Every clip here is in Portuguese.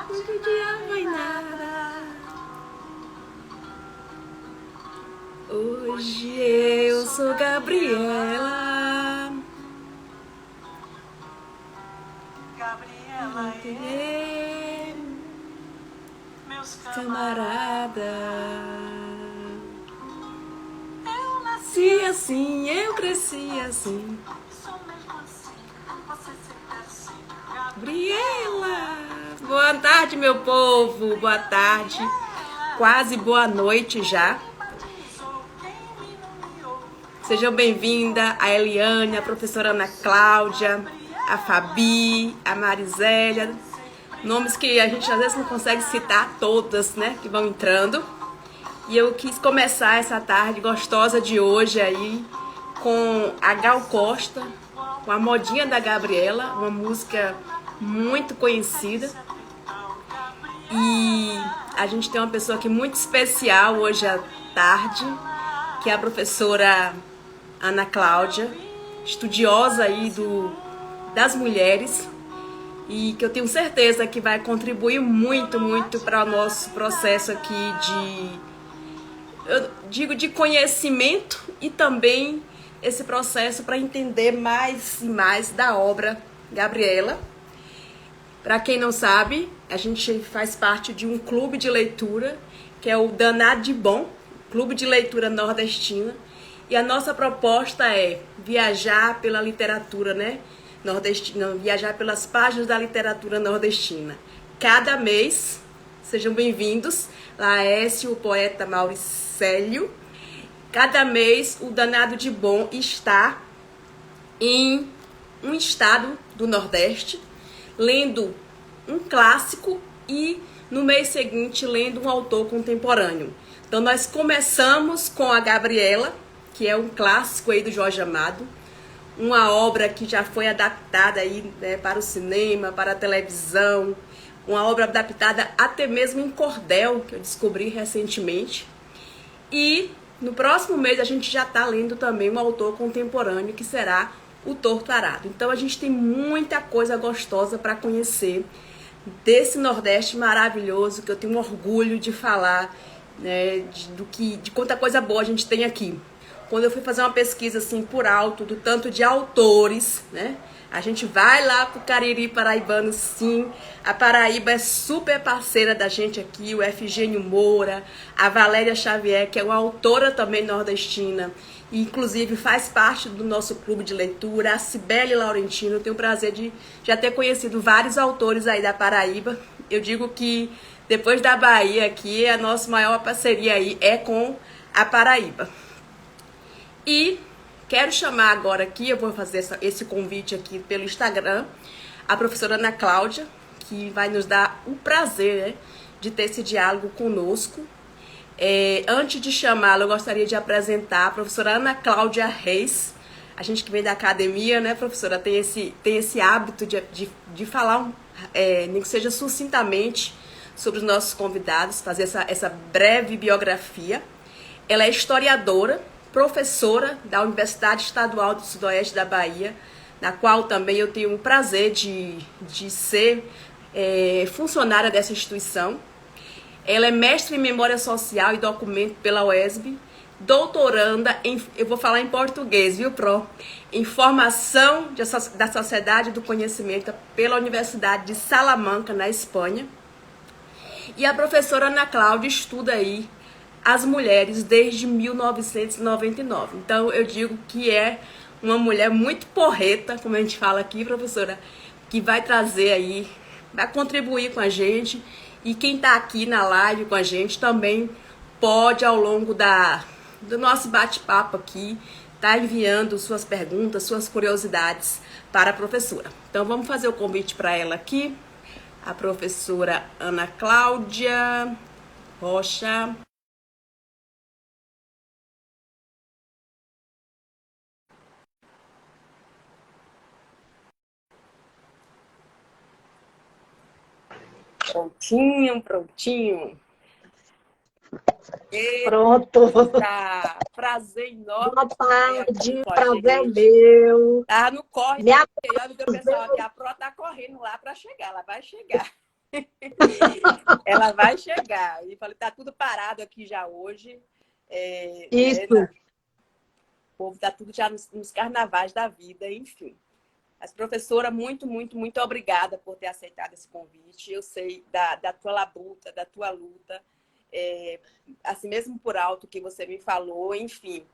Todo dia vai nada. Hoje eu sou Gabriela. Gabriela É, meus camarada. Eu Se assim, eu cresci assim. sou mesmo assim, você sempre assim. Gabriela. Boa tarde, meu povo. Boa tarde. Quase boa noite já. Quem me nomeou? Sejam bem-vindas a Eliane, a professora Ana Cláudia, a Fabi, a Marisélia. Nomes que a gente às vezes não consegue citar todas, né? Que vão entrando. E eu quis começar essa tarde gostosa de hoje aí com a Gal Costa, com a Modinha da Gabriela, uma música muito conhecida. E a gente tem uma pessoa aqui muito especial hoje à tarde, que é a professora Ana Cláudia, estudiosa aí das mulheres, e que eu tenho certeza que vai contribuir muito, muito para o nosso processo aqui eu digo, de conhecimento e também esse processo para entender mais e mais da obra Gabriela. Para quem não sabe, a gente faz parte de um clube de leitura, que é o Danado de Bom, Clube de Leitura Nordestina. E a nossa proposta é viajar pela literatura, né? Nordestina, viajar pelas páginas da literatura nordestina. Cada mês, sejam bem-vindos, Laércio, o poeta Mauricélio. Cada mês, o Danado de Bom está em um estado do Nordeste, lendo um clássico e no mês seguinte lendo um autor contemporâneo. Então nós começamos com a Gabriela, que é um clássico aí do Jorge Amado, uma obra que já foi adaptada aí, né, para o cinema, para a televisão, uma obra adaptada até mesmo em cordel, que eu descobri recentemente. E no próximo mês a gente já está lendo também um autor contemporâneo, que será o Torto Arado. Então a gente tem muita coisa gostosa para conhecer desse Nordeste maravilhoso, que eu tenho orgulho de falar, né, de quanta coisa boa a gente tem aqui. Quando eu fui fazer uma pesquisa assim por alto do tanto de autores, né? A gente vai lá pro Cariri paraibano, sim. A Paraíba é super parceira da gente aqui, o Efigênio Moura, a Valéria Xavier, que é uma autora também nordestina, e inclusive faz parte do nosso clube de leitura, a Cibele Laurentino. Eu tenho o prazer de já ter conhecido vários autores aí da Paraíba. Eu digo que depois da Bahia aqui, a nossa maior parceria aí é com a Paraíba. E quero chamar agora aqui, eu vou fazer esse convite aqui pelo Instagram, a professora Ana Cláudia, que vai nos dar o prazer, né, de ter esse diálogo conosco. Antes de chamá-la, eu gostaria de apresentar a professora Ana Cláudia Reis. A gente que vem da academia, né, professora, tem esse hábito de falar, nem que seja sucintamente, sobre os nossos convidados, fazer essa breve biografia. Ela é historiadora, professora da Universidade Estadual do Sudoeste da Bahia, na qual também eu tenho o prazer de ser funcionária dessa instituição. Ela é mestre em Memória Social e Documento pela UESB, doutoranda em, eu vou falar em português, viu, Pro? Em Formação da Sociedade do Conhecimento pela Universidade de Salamanca, na Espanha. E a professora Ana Cláudia estuda aí as mulheres desde 1999. Então, eu digo que é uma mulher muito porreta, como a gente fala aqui, professora, que vai trazer aí, vai contribuir com a gente. E quem está aqui na live com a gente também pode, ao longo do nosso bate-papo aqui, tá enviando suas perguntas, suas curiosidades para a professora. Então, vamos fazer o convite para ela aqui, a professora Ana Cláudia Rocha. Prontinho, prontinho. Pronto. Tá. Prazer enorme Boa ter aqui tarde, com a prazer é gente. meu. Tá no corre Me também. Olha o apresento. pessoal aqui, a Pro tá correndo lá para chegar, ela vai chegar. Ela vai chegar. E falei, tá tudo parado aqui já hoje. Né, Isso. o povo tá tudo já nos carnavais da vida, enfim. Mas, professora, muito, muito, muito obrigada por ter aceitado esse convite. Eu sei da tua labuta, da tua luta, assim mesmo por alto que você me falou, enfim.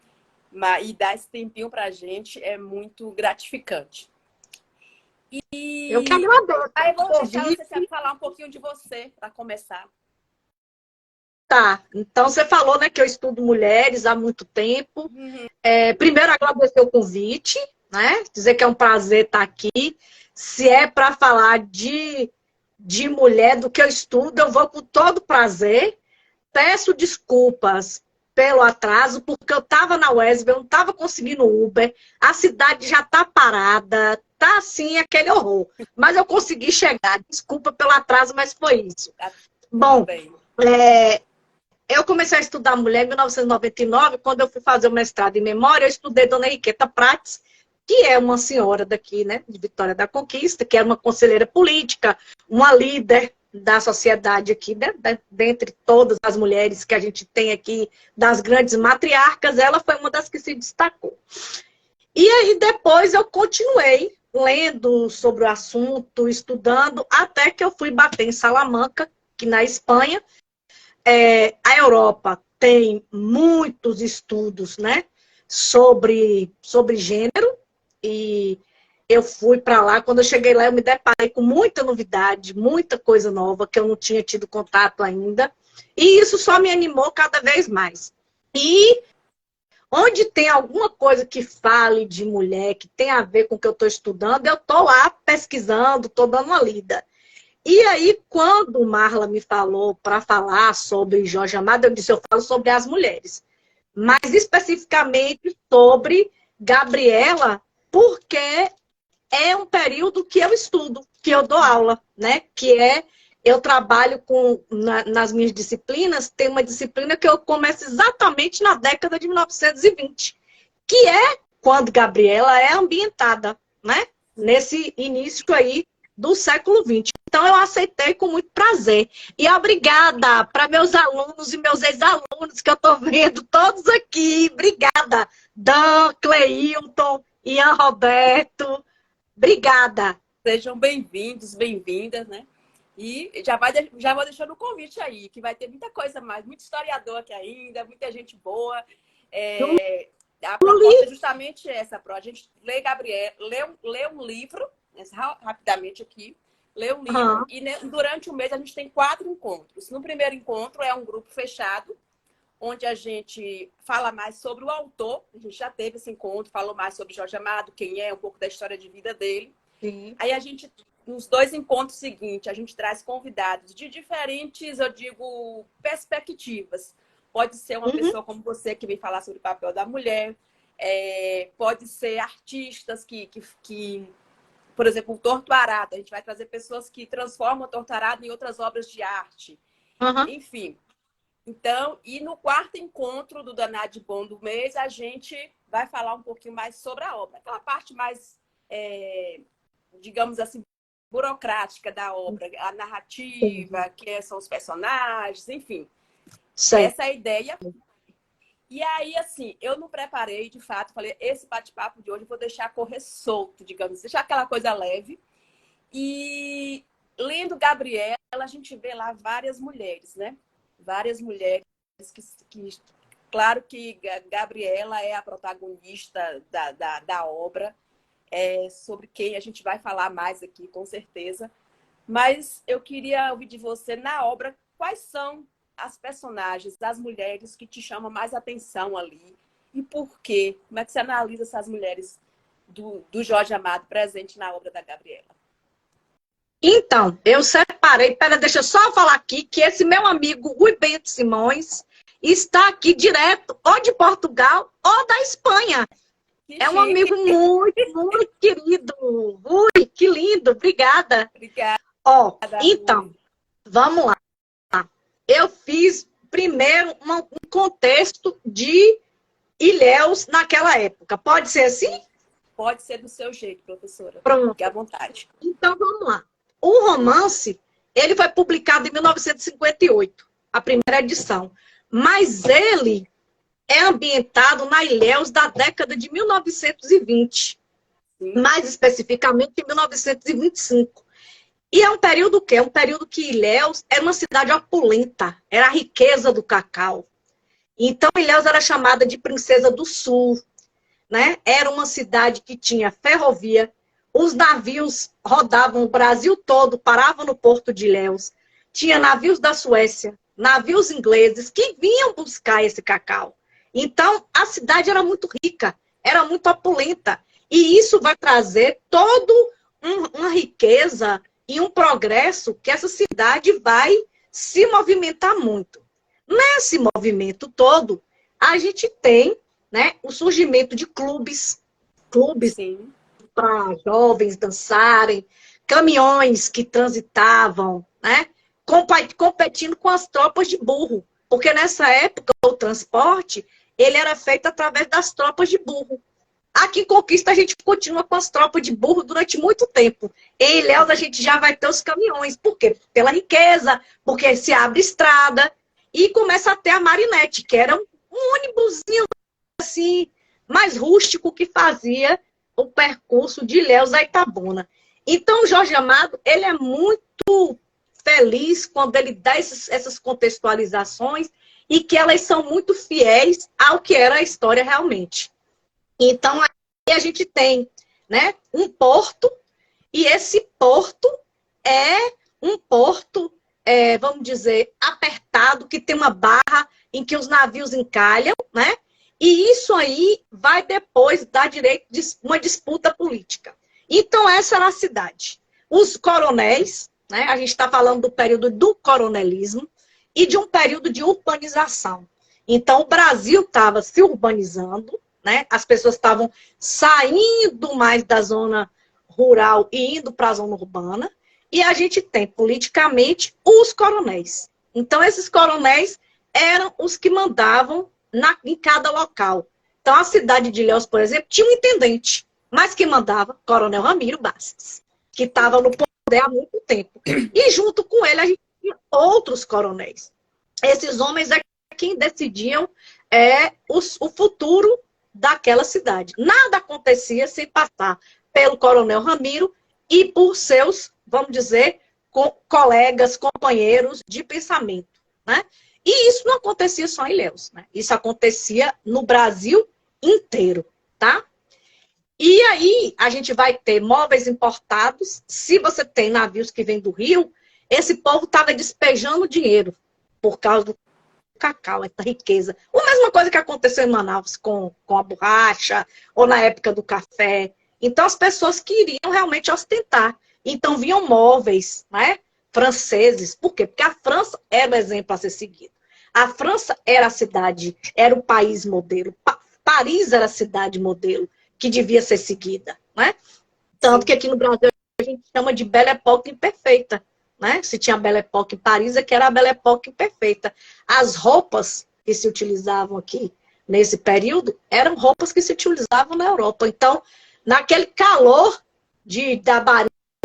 E dar esse tempinho para a gente é muito gratificante. Eu que E agradeço aí eu o vou deixar convite. você falar um pouquinho de você, para começar. Tá, então você falou, né, que eu estudo mulheres há muito tempo. Uhum. Primeiro, agradecer o convite, né? Dizer que é um prazer estar aqui. Se é para falar de mulher, do que eu estudo, eu vou com todo prazer. Peço desculpas pelo atraso, porque eu estava na UESB, eu não estava conseguindo Uber, a cidade já está parada, tá assim, aquele horror. Mas eu consegui chegar. Desculpa pelo atraso, mas foi isso. Tá tudo Bom, bem. eu comecei a estudar mulher em 1999, quando eu fui fazer o mestrado em memória, eu estudei Dona Henriqueta Prates, que é uma senhora daqui, né, de Vitória da Conquista, que era uma conselheira política, uma líder da sociedade aqui, né, dentre todas as mulheres que a gente tem aqui, das grandes matriarcas, ela foi uma das que se destacou. E aí depois eu continuei lendo sobre o assunto, estudando, até que eu fui bater em Salamanca, que na Espanha, a Europa tem muitos estudos, né, sobre gênero, e eu fui para lá. Quando eu cheguei lá, eu me deparei com muita novidade, muita coisa nova que eu não tinha tido contato ainda, e isso só me animou cada vez mais. E onde tem alguma coisa que fale de mulher, que tem a ver com o que eu estou estudando, eu estou lá pesquisando, estou dando uma lida. E aí, quando Marla me falou para falar sobre Jorge Amado, eu disse, eu falo sobre as mulheres. Mas especificamente sobre Gabriela, porque é um período que eu estudo, que eu dou aula, né? Eu trabalho nas minhas disciplinas, tem uma disciplina que eu começo exatamente na década de 1920, que é quando Gabriela é ambientada, né? Nesse início aí do século XX. Então, eu aceitei com muito prazer. E obrigada para meus alunos e meus ex-alunos, que eu estou vendo todos aqui. Obrigada, Dan, Cleilton, Ian Roberto. Obrigada. Sejam bem-vindos, bem-vindas, né? E já vou deixando o convite aí, que vai ter muita coisa mais, muito historiador aqui ainda, muita gente boa. A proposta é justamente essa, a gente lê Gabriel, lê um livro, rapidamente aqui, lê um livro, e durante o mês a gente tem 4 encontros. No primeiro encontro é um grupo fechado, onde a gente fala mais sobre o autor. A gente já teve esse encontro, falou mais sobre Jorge Amado, quem é, um pouco da história de vida dele. Sim. Aí a gente, nos 2 encontros seguintes, a gente traz convidados de diferentes, eu digo, perspectivas. Pode ser uma pessoa como você que vem falar sobre o papel da mulher, pode ser artistas que, por exemplo, o Torto Arado. A gente vai trazer pessoas que transformam o Torto Arado em outras obras de arte. Enfim. Então, e no 4º encontro do Daná de Bom do mês, a gente vai falar um pouquinho mais sobre a obra. Aquela parte mais, digamos assim, burocrática da obra, a narrativa, que são os personagens, enfim. Sei. Essa é a ideia. E aí, assim, eu não preparei, de fato, falei, esse bate-papo de hoje eu vou deixar correr solto, digamos, deixar aquela coisa leve. E lendo Gabriela, a gente vê lá várias mulheres, né? Várias mulheres que claro que Gabriela é a protagonista da obra, sobre quem a gente vai falar mais aqui, com certeza. Mas eu queria ouvir de você, na obra, quais são as personagens, as mulheres que te chamam mais atenção ali e por quê? Como é que você analisa essas mulheres do Jorge Amado presente na obra da Gabriela? Então, eu separei, deixa eu só falar aqui que esse meu amigo Rui Bento Simões está aqui direto, ou de Portugal, ou da Espanha. É um amigo muito, muito querido. Rui, que lindo, obrigada. Obrigada. Então, vamos lá. Eu fiz primeiro um contexto de Ilhéus naquela época. Pode ser assim? Pode ser do seu jeito, professora. Pronto. Fique à vontade. Então, vamos lá. O romance Ele foi publicado em 1958, a primeira edição. Mas ele é ambientado na Ilhéus da década de 1920. Sim. Mais especificamente em 1925. E é um período que? É um período que Ilhéus era uma cidade opulenta, era a riqueza do cacau. Então, Ilhéus era chamada de Princesa do Sul, né? Era uma cidade que tinha ferrovia, os navios rodavam o Brasil todo, paravam no porto de Ilhéus. Tinha navios da Suécia, navios ingleses que vinham buscar esse cacau. Então, a cidade era muito rica, era muito opulenta. E isso vai trazer toda uma riqueza e um progresso que essa cidade vai se movimentar muito. Nesse movimento todo, a gente tem, né, o surgimento de clubes para jovens dançarem, caminhões que transitavam, né, competindo com as tropas de burro. Porque nessa época o transporte ele era feito através das tropas de burro. Aqui em Conquista a gente continua com as tropas de burro durante muito tempo. Em Ilhéus a gente já vai ter os caminhões. Por quê? Pela riqueza, porque se abre estrada e começa a ter a marinete, que era um ônibusinho assim, mais rústico que fazia o percurso de Ilhéus a Itabuna. Então o Jorge Amado, ele é muito feliz quando ele dá essas contextualizações e que elas são muito fiéis ao que era a história realmente. Então, aí a gente tem, né, um porto, e esse porto é um porto, vamos dizer, apertado, que tem uma barra em que os navios encalham, né? E isso aí vai depois dar direito de uma disputa política. Então, essa era a cidade. Os coronéis, né, a gente está falando do período do coronelismo e de um período de urbanização. Então, o Brasil estava se urbanizando, né? As pessoas estavam saindo mais da zona rural e indo para a zona urbana. E a gente tem, politicamente, os coronéis. Então, esses coronéis eram os que mandavam em cada local. Então, a cidade de Ilhéus, por exemplo, tinha um intendente, mas que mandava Coronel Ramiro Bastos, que estava no poder há muito tempo. E junto com ele, a gente tinha outros coronéis. Esses homens é quem decidiam o futuro daquela cidade. Nada acontecia sem passar pelo Coronel Ramiro e por seus, vamos dizer, colegas, companheiros de pensamento, né? E isso não acontecia só em Ilhéus, né? Isso acontecia no Brasil inteiro, tá? E aí a gente vai ter móveis importados. Se você tem navios que vêm do Rio, esse povo estava despejando dinheiro por causa do cacau, essa riqueza. A mesma coisa que aconteceu em Manaus com a borracha, ou na época do café. Então, as pessoas queriam realmente ostentar. Então, vinham móveis, né, franceses. Por quê? Porque a França era o exemplo a ser seguido. A França era a cidade, era o país modelo. Paris era a cidade modelo que devia ser seguida, né? Tanto que aqui no Brasil a gente chama de Belle Époque imperfeita. Né? Se tinha a Belle Époque em Paris, é que era a Belle Époque perfeita. As roupas que se utilizavam aqui nesse período eram roupas que se utilizavam na Europa. Então, naquele calor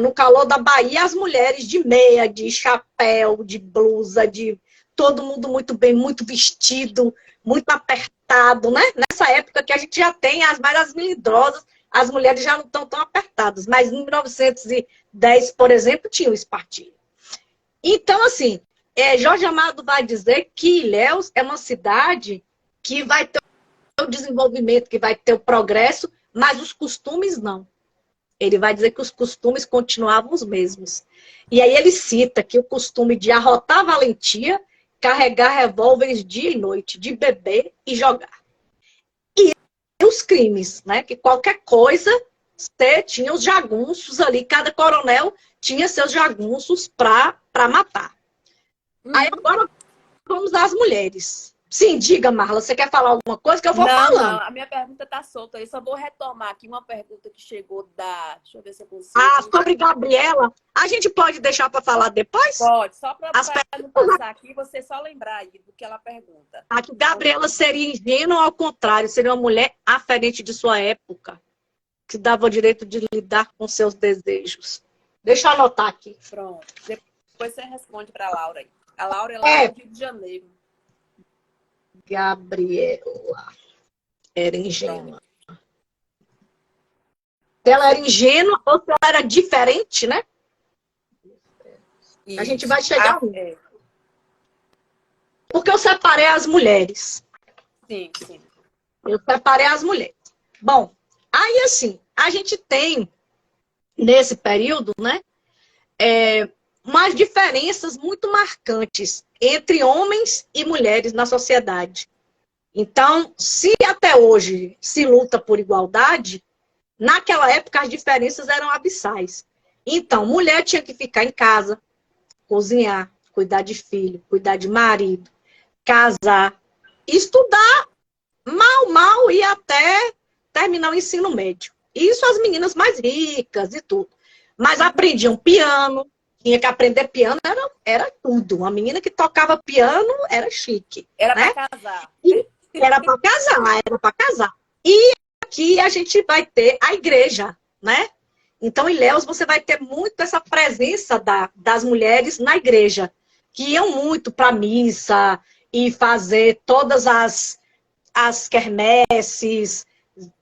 no calor da Bahia, as mulheres de meia, de chapéu, de blusa, de todo mundo muito bem, muito vestido, muito apertado, né? Nessa época que a gente já tem as melindrosas, as mulheres já não estão tão apertadas. Mas em 1910, por exemplo, tinha o espartilho. Então, assim, Jorge Amado vai dizer que Ilhéus é uma cidade que vai ter o desenvolvimento, que vai ter o progresso, mas os costumes não. Ele vai dizer que os costumes continuavam os mesmos. E aí ele cita que o costume de arrotar a valentia, carregar revólveres dia e noite, de beber e jogar. E os crimes, né? Que qualquer coisa, você tinha os jagunços ali, cada coronel tinha seus jagunços para matar. Aí agora vamos às mulheres. Sim, diga, Marla, você quer falar alguma coisa que eu vou falando? Não, a minha pergunta tá solta aí. Só vou retomar aqui uma pergunta que chegou Deixa eu ver se eu consigo. Sobre Gabriela, a gente pode deixar para falar depois? Pode, só para não passar aqui, você só lembrar aí do que ela pergunta. Que Gabriela seria ingênua, ao contrário, seria uma mulher aferente de sua época, que dava o direito de lidar com seus desejos. Deixa eu anotar aqui. Pronto. Depois você responde para a Laura aí. A Laura é lá do Rio de Janeiro. Gabriela. Era ingênua. Pronto. Se ela era ingênua ou se ela era diferente, né? A gente vai chegar. Porque eu separei as mulheres. Sim, sim. Eu separei as mulheres. Bom, aí assim, a gente tem, nesse período, né, umas diferenças muito marcantes entre homens e mulheres na sociedade. Então, se até hoje se luta por igualdade, naquela época as diferenças eram abissais. Então, mulher tinha que ficar em casa, cozinhar, cuidar de filho, cuidar de marido, casar, estudar, mal e até terminar o ensino médio. Isso as meninas mais ricas e tudo. Mas aprendiam piano, tinha que aprender piano, era tudo. Uma menina que tocava piano era chique. Era, né, para casar. Era para casar. E aqui a gente vai ter a igreja, né? Então, em Ilhéus, você vai ter muito essa presença das mulheres na igreja, que iam muito para a missa e fazer todas as quermesses,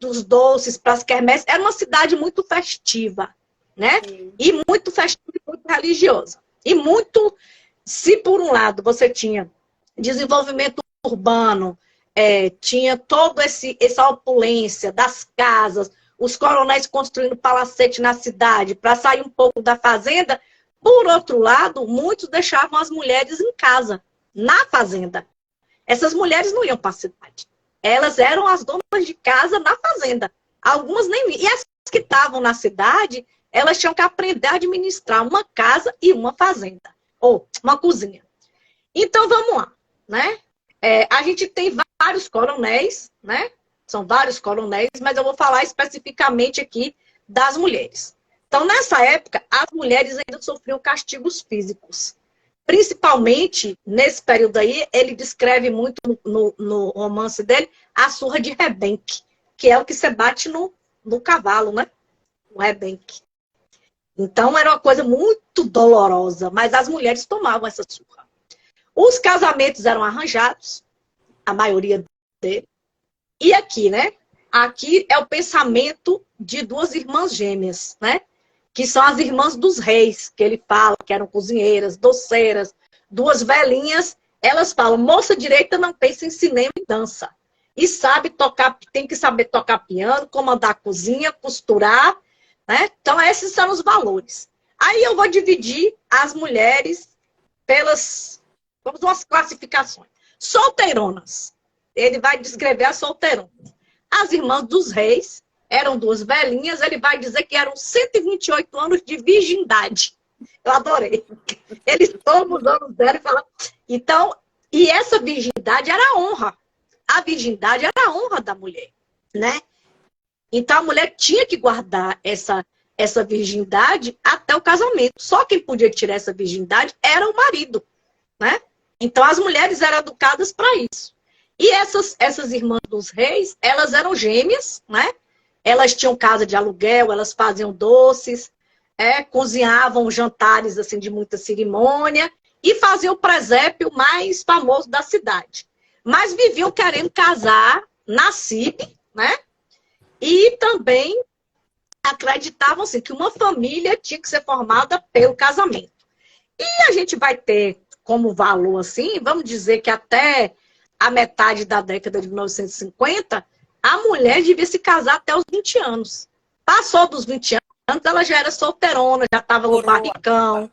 dos doces para as quermesses. Era uma cidade muito festiva, né? Sim. E muito festiva e muito religiosa. E muito, se por um lado você tinha desenvolvimento urbano, tinha toda essa opulência das casas, os coronéis construindo palacete na cidade para sair um pouco da fazenda. Por outro lado, muitos deixavam as mulheres em casa, na fazenda. Essas mulheres não iam para a cidade. Elas eram as donas de casa na fazenda. Algumas nem iam. E as que estavam na cidade, elas tinham que aprender a administrar uma casa e uma fazenda. Ou uma cozinha. Então, vamos lá, né? A gente tem vários coronéis, né? São vários coronéis, mas eu vou falar especificamente aqui das mulheres. Então, nessa época, as mulheres ainda sofriam castigos físicos. Principalmente, nesse período aí, ele descreve muito no romance dele a surra de rebenque, que é o que você bate no cavalo, né? O rebenque. Então, era uma coisa muito dolorosa, mas as mulheres tomavam essa surra. Os casamentos eram arranjados, a maioria deles. E aqui, né? Aqui é o pensamento de duas irmãs gêmeas, né? Que são as irmãs dos reis, que ele fala, que eram cozinheiras, doceiras, duas velhinhas. Elas falam, moça direita não pensa em cinema e dança. E sabe tocar, tem que saber tocar piano, comandar a cozinha, costurar, né? Então, esses são os valores. Aí eu vou dividir as mulheres pelas, vamos umas classificações. Solteironas. Ele vai descrever as solteironas. As irmãs dos reis eram duas velhinhas, ele vai dizer que eram 128 anos de virgindade. Eu adorei. Eles tomam os anos dela e falam. Então, e essa virgindade era a honra. A virgindade era a honra da mulher, né? Então, a mulher tinha que guardar essa virgindade até o casamento. Só quem podia tirar essa virgindade era o marido, né? Então, as mulheres eram educadas para isso. E essas irmãs dos reis, elas eram gêmeas, né? Elas tinham casa de aluguel, elas faziam doces, cozinhavam jantares assim, de muita cerimônia e faziam o presépio mais famoso da cidade. Mas viviam querendo casar na CIB, né? E também acreditavam assim, que uma família tinha que ser formada pelo casamento. E a gente vai ter como valor assim, vamos dizer que até a metade da década de 1950, a mulher devia se casar até os 20 anos. Passou dos 20 anos, ela já era solteirona, já estava no barricão,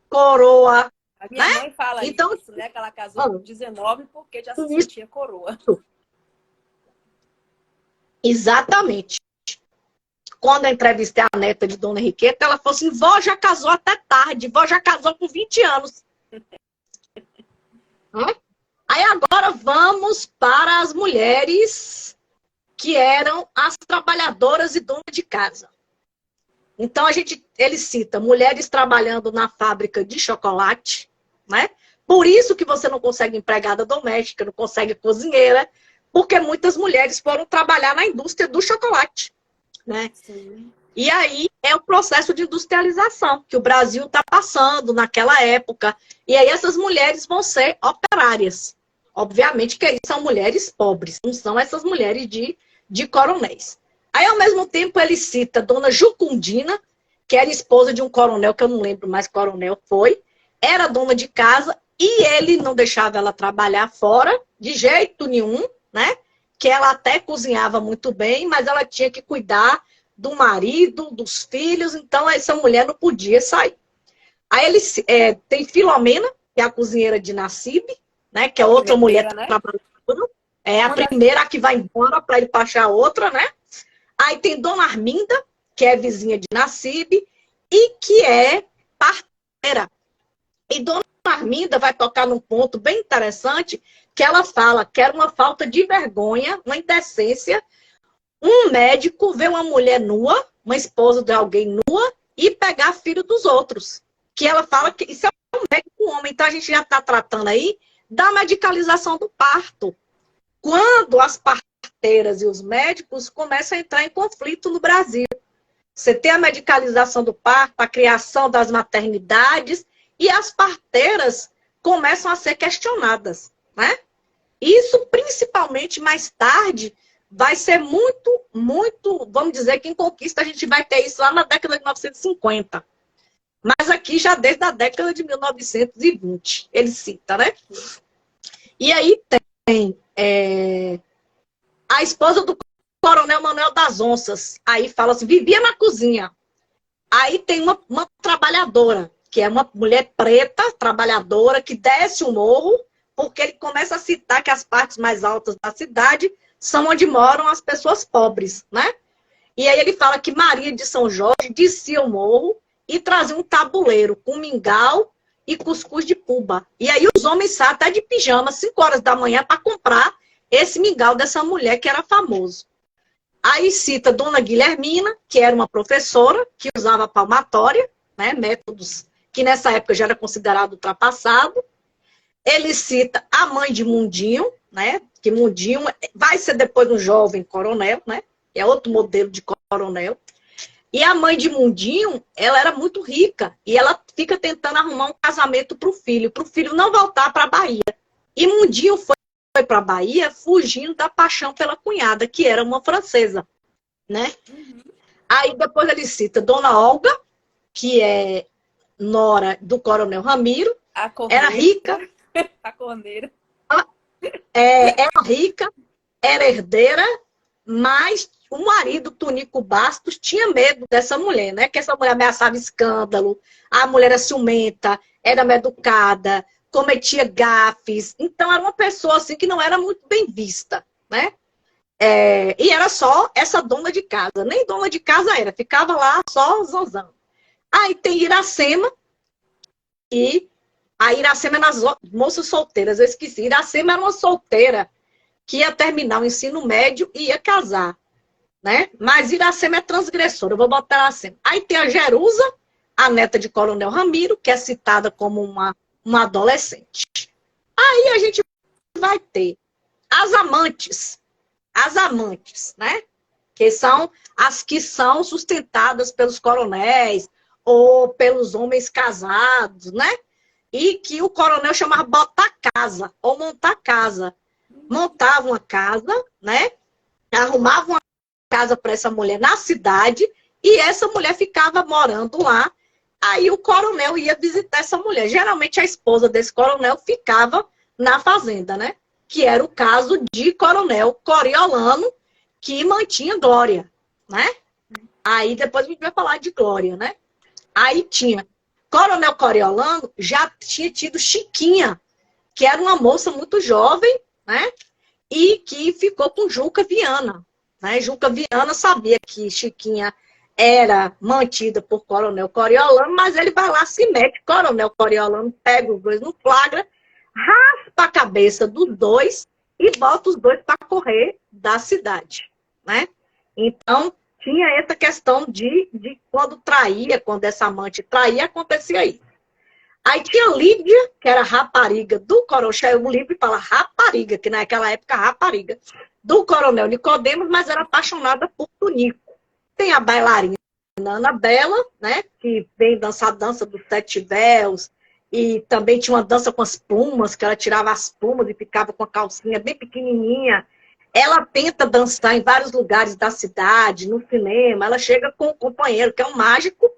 coroa. A minha mãe fala então, isso, né? Que ela casou com 19 porque já se sentia coroa. Exatamente. Quando eu entrevistei a neta de Dona Henriqueta, ela falou assim, vó já casou até tarde, vó já casou com 20 anos. Aí agora vamos para as mulheres que eram as trabalhadoras e donas de casa. Então ele cita mulheres trabalhando na fábrica de chocolate, né? Por isso que você não consegue empregada doméstica, não consegue cozinheira, porque muitas mulheres foram trabalhar na indústria do chocolate, né? Sim. E aí é o processo de industrialização que o Brasil está passando naquela época. E aí essas mulheres vão ser operárias. Obviamente que aí são mulheres pobres, não são essas mulheres de coronéis. Aí, ao mesmo tempo, ele cita Dona Jucundina, que era esposa de um coronel, que eu não lembro mais que coronel foi, era dona de casa e ele não deixava ela trabalhar fora de jeito nenhum, né? Que ela até cozinhava muito bem, mas ela tinha que cuidar do marido, dos filhos, então essa mulher não podia sair. Aí ele tem Filomena, que é a cozinheira de Nassib, né? Que é outra mulher Né? trabalhadora. É a primeira que vai embora para ele achar outra, né? Aí tem Dona Arminda, que é vizinha de Nassib, e que é parteira. E Dona Arminda vai tocar num ponto bem interessante, que ela fala que era uma falta de vergonha, uma indecência, um médico ver uma mulher nua, uma esposa de alguém nua, e pegar filho dos outros. Que ela fala que isso é um médico homem, então a gente já está tratando aí da medicalização do parto. Quando as parteiras e os médicos começam a entrar em conflito no Brasil. Você tem a medicalização do parto, a criação das maternidades, e as parteiras começam a ser questionadas, né? Isso, principalmente mais tarde, vai ser muito, vamos dizer que em conquista a gente vai ter isso lá na década de 1950. Mas aqui já desde a década de 1920, ele cita, né? E aí tem a esposa do Coronel Manuel das Onças. Aí fala assim, vivia na cozinha. Aí tem uma trabalhadora, que é uma mulher preta, trabalhadora, que desce o morro, porque ele começa a citar que as partes mais altas da cidade são onde moram as pessoas pobres, né? E aí ele fala que Maria de São Jorge descia o morro e trazia um tabuleiro com mingau e cuscuz de puba. E aí os homens saem até de pijama, 5 horas da manhã, para comprar esse mingau dessa mulher que era famoso. Aí cita Dona Guilhermina, que era uma professora, que usava palmatória, né, métodos que nessa época já era considerado ultrapassado. Ele cita a mãe de Mundinho, né, que Mundinho vai ser depois um jovem coronel, né, é outro modelo de coronel. E a mãe de Mundinho, ela era muito rica, e ela fica tentando arrumar um casamento para o filho não voltar para a Bahia. E Mundinho foi para a Bahia fugindo da paixão pela cunhada, que era uma francesa, né? Aí depois ele cita Dona Olga, que é nora do Coronel Ramiro, era rica, a corneira. era rica, era herdeira, mas o marido, Tunico Bastos, tinha medo dessa mulher, né? Que essa mulher ameaçava escândalo, a mulher era ciumenta, era mal educada, cometia gafes. Então, era uma pessoa assim que não era muito bem vista, né? E era só essa dona de casa. Nem dona de casa era, ficava lá só zonzando. Aí tem Iracema, e a Iracema é nas moças solteiras, eu esqueci. Iracema era uma solteira que ia terminar o ensino médio e ia casar, né? Mas Iracema é transgressora, eu vou botar Iracema. Aí tem a Jerusa, a neta de Coronel Ramiro, que é citada como uma adolescente. Aí a gente vai ter as amantes, né? Que são as que são sustentadas pelos coronéis ou pelos homens casados, né? E que o coronel chamava botar casa ou montar casa. Montava uma casa, né? Arrumava uma casa para essa mulher na cidade e essa mulher ficava morando lá. Aí o coronel ia visitar essa mulher. Geralmente a esposa desse coronel ficava na fazenda, né? Que era o caso de Coronel Coriolano, que mantinha Glória, né? Aí depois a gente vai falar de Glória, né? Aí tinha Coronel Coriolano, já tinha tido Chiquinha, que era uma moça muito jovem, né? E que ficou com Juca Viana, né? Juca Viana sabia que Chiquinha era mantida por Coronel Coriolano, mas ele vai lá, se mete, Coronel Coriolano pega os dois no flagra, raspa a cabeça dos dois e bota os dois para correr da cidade, né? Então, tinha essa questão de quando traía, quando essa amante traía, acontecia isso. Aí tinha Lídia, que era rapariga do Coronel, o livro fala rapariga, que naquela época rapariga, do Coronel Nicodemos, mas era apaixonada por Tunico. Tem a bailarina Anabela, né, que vem dançar a dança dos sete véus, e também tinha uma dança com as plumas, que ela tirava as plumas e ficava com a calcinha bem pequenininha. Ela tenta dançar em vários lugares da cidade, no cinema, ela chega com o companheiro, que é um mágico,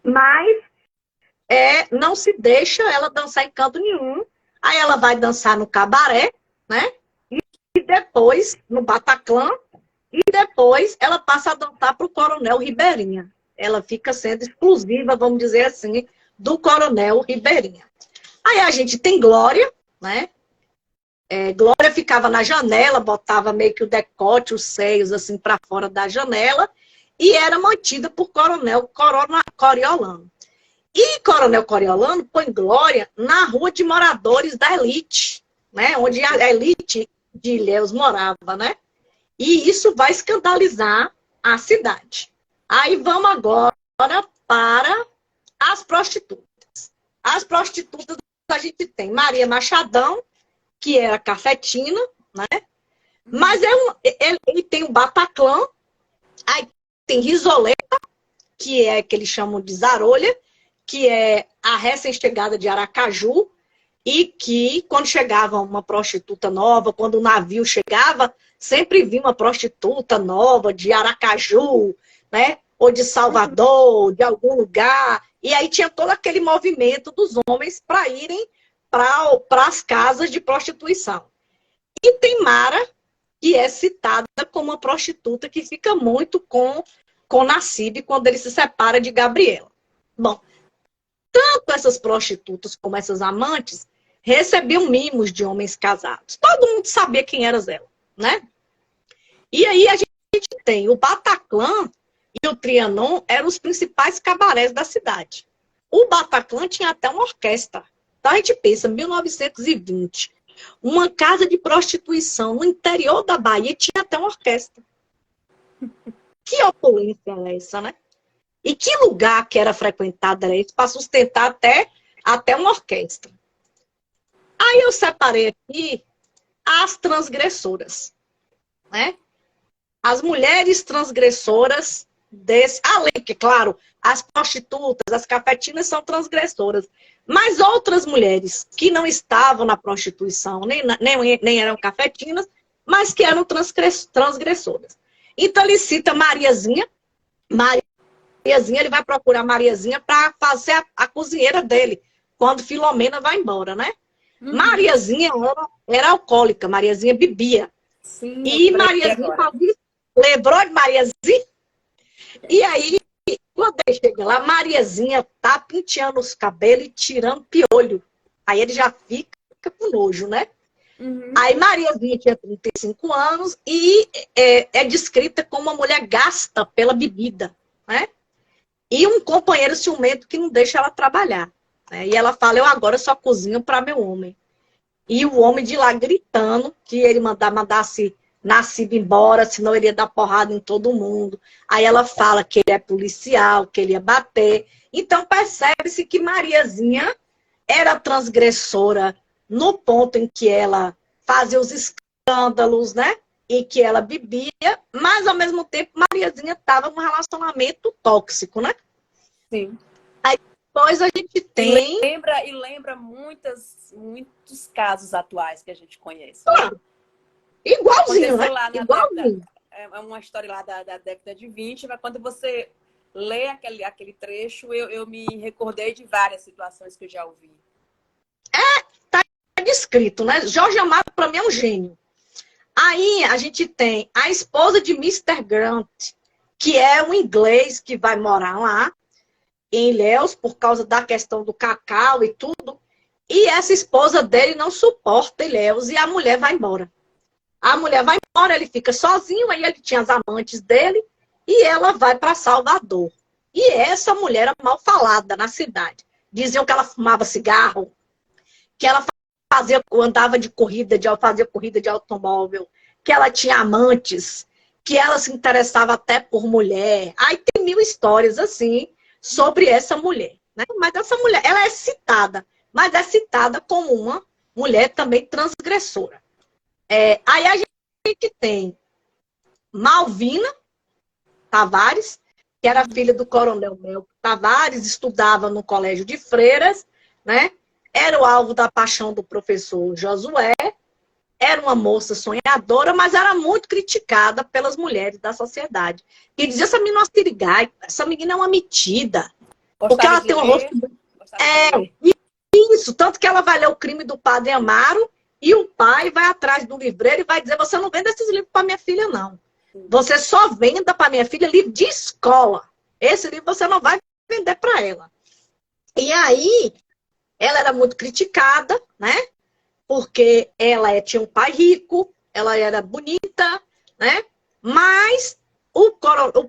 mas não se deixa ela dançar em canto nenhum. Aí ela vai dançar no cabaré, né, e depois no Bataclan, e depois ela passa a dançar para o Coronel Ribeirinha. Ela fica sendo exclusiva, vamos dizer assim, do Coronel Ribeirinha. Aí a gente tem Glória, né? Glória ficava na janela, botava meio que o decote, os seios assim para fora da janela, e era mantida por Coronel Coriolano. E Coronel Coriolano põe Glória na rua de moradores da elite, né? Onde a elite de Ilhéus morava, né? E isso vai escandalizar a cidade. Aí vamos agora para as prostitutas. As prostitutas a gente tem Maria Machadão, que era cafetina, né? Mas ele tem o Bataclan, aí tem Risoleta, que é que eles chamam de Zarolha, que é a recém-chegada de Aracaju, e que quando chegava uma prostituta nova, quando o navio chegava, sempre vinha uma prostituta nova de Aracaju, né? Ou de Salvador, de algum lugar. E aí tinha todo aquele movimento dos homens para irem para as casas de prostituição. E tem Mara, que é citada como uma prostituta que fica muito com Nassib quando ele se separa de Gabriela. Bom, tanto essas prostitutas como essas amantes recebiam mimos de homens casados. Todo mundo sabia quem eram elas, né? E aí a gente tem o Bataclan e o Trianon eram os principais cabarés da cidade. O Bataclan tinha até uma orquestra. Então a gente pensa, 1920, uma casa de prostituição no interior da Bahia tinha até uma orquestra. Que opulência é essa, né? E que lugar que era frequentado era esse para sustentar até uma orquestra. Aí eu separei aqui as transgressoras, né? As mulheres transgressoras além que, claro, as prostitutas, as cafetinas são transgressoras, mas outras mulheres que não estavam na prostituição, nem eram cafetinas, mas que eram transgressoras. Então ele cita Mariazinha, ele vai procurar Mariazinha para fazer a cozinheira dele, quando Filomena vai embora, né? Mariazinha era alcoólica, Mariazinha bebia. Sim, E Mariazinha fazia. Lembrou de Mariazinha? E aí, quando ele chega lá, Mariazinha tá penteando os cabelos e tirando piolho. Aí ele já fica com nojo, né? Aí Mariazinha tinha 35 anos e é descrita como uma mulher gasta pela bebida, né? E um companheiro ciumento que não deixa ela trabalhar. Né? E ela fala, eu agora só cozinho para meu homem. E o homem de lá gritando que ele mandasse Nassib embora, senão ele ia dar porrada em todo mundo. Aí ela fala que ele é policial, que ele ia bater. Então percebe-se que Mariazinha era transgressora no ponto em que ela fazia os escândalos, né? E que ela bebia, mas ao mesmo tempo Mariazinha estava num relacionamento tóxico, né? Sim. Aí depois a gente tem... Lembra muitos casos atuais que a gente conhece. Claro. Igualzinho, né? Igualzinho. É uma história lá da década de 20, mas quando você lê aquele trecho, eu me recordei de várias situações que eu já ouvi. Tá descrito, né? Jorge Amado, para mim, é um gênio. Aí a gente tem a esposa de Mr. Grant, que é um inglês que vai morar lá em Ilhéus por causa da questão do cacau e tudo. E essa esposa dele não suporta Ilhéus e a mulher vai embora. A mulher vai embora, ele fica sozinho, aí ele tinha as amantes dele e ela vai para Salvador. E essa mulher era mal falada na cidade. Diziam que ela fumava cigarro, que ela andava de fazia corrida de automóvel, que ela tinha amantes, que ela se interessava até por mulher. Aí tem 1000 histórias assim sobre essa mulher. Né? Mas essa mulher, ela é citada, mas é citada como uma mulher também transgressora. Aí a gente tem Malvina Tavares, que era filha do Coronel Mel Tavares, estudava no colégio de freiras, né? Era o alvo da paixão do professor Josué, era uma moça sonhadora, mas era muito criticada pelas mulheres da sociedade. E dizia, essa menina é uma sirigaita, essa menina é uma metida, porque ela tem um rosto... Isso, tanto que ela vai ler o Crime do Padre Amaro e o pai vai atrás do livreiro e vai dizer, você não vende esses livros para minha filha, não. Você só venda para minha filha livro de escola. Esse livro você não vai vender para ela. E aí, ela era muito criticada, né? Porque ela tinha um pai rico, ela era bonita, né? Mas o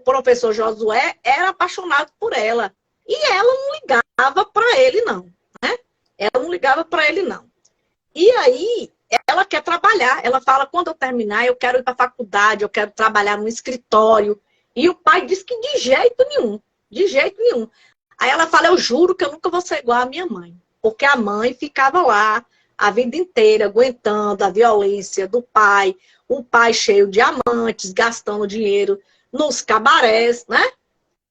professor Josué era apaixonado por ela. E ela não ligava para ele, não. Né? Ela não ligava para ele, não. E aí, ela quer trabalhar. Ela fala, quando eu terminar, eu quero ir para a faculdade, eu quero trabalhar no escritório. E o pai diz que de jeito nenhum. De jeito nenhum. Aí ela fala, eu juro que eu nunca vou ser igual à minha mãe. Porque a mãe ficava lá a vida inteira, aguentando a violência do pai. O pai cheio de amantes, gastando dinheiro nos cabarés, né?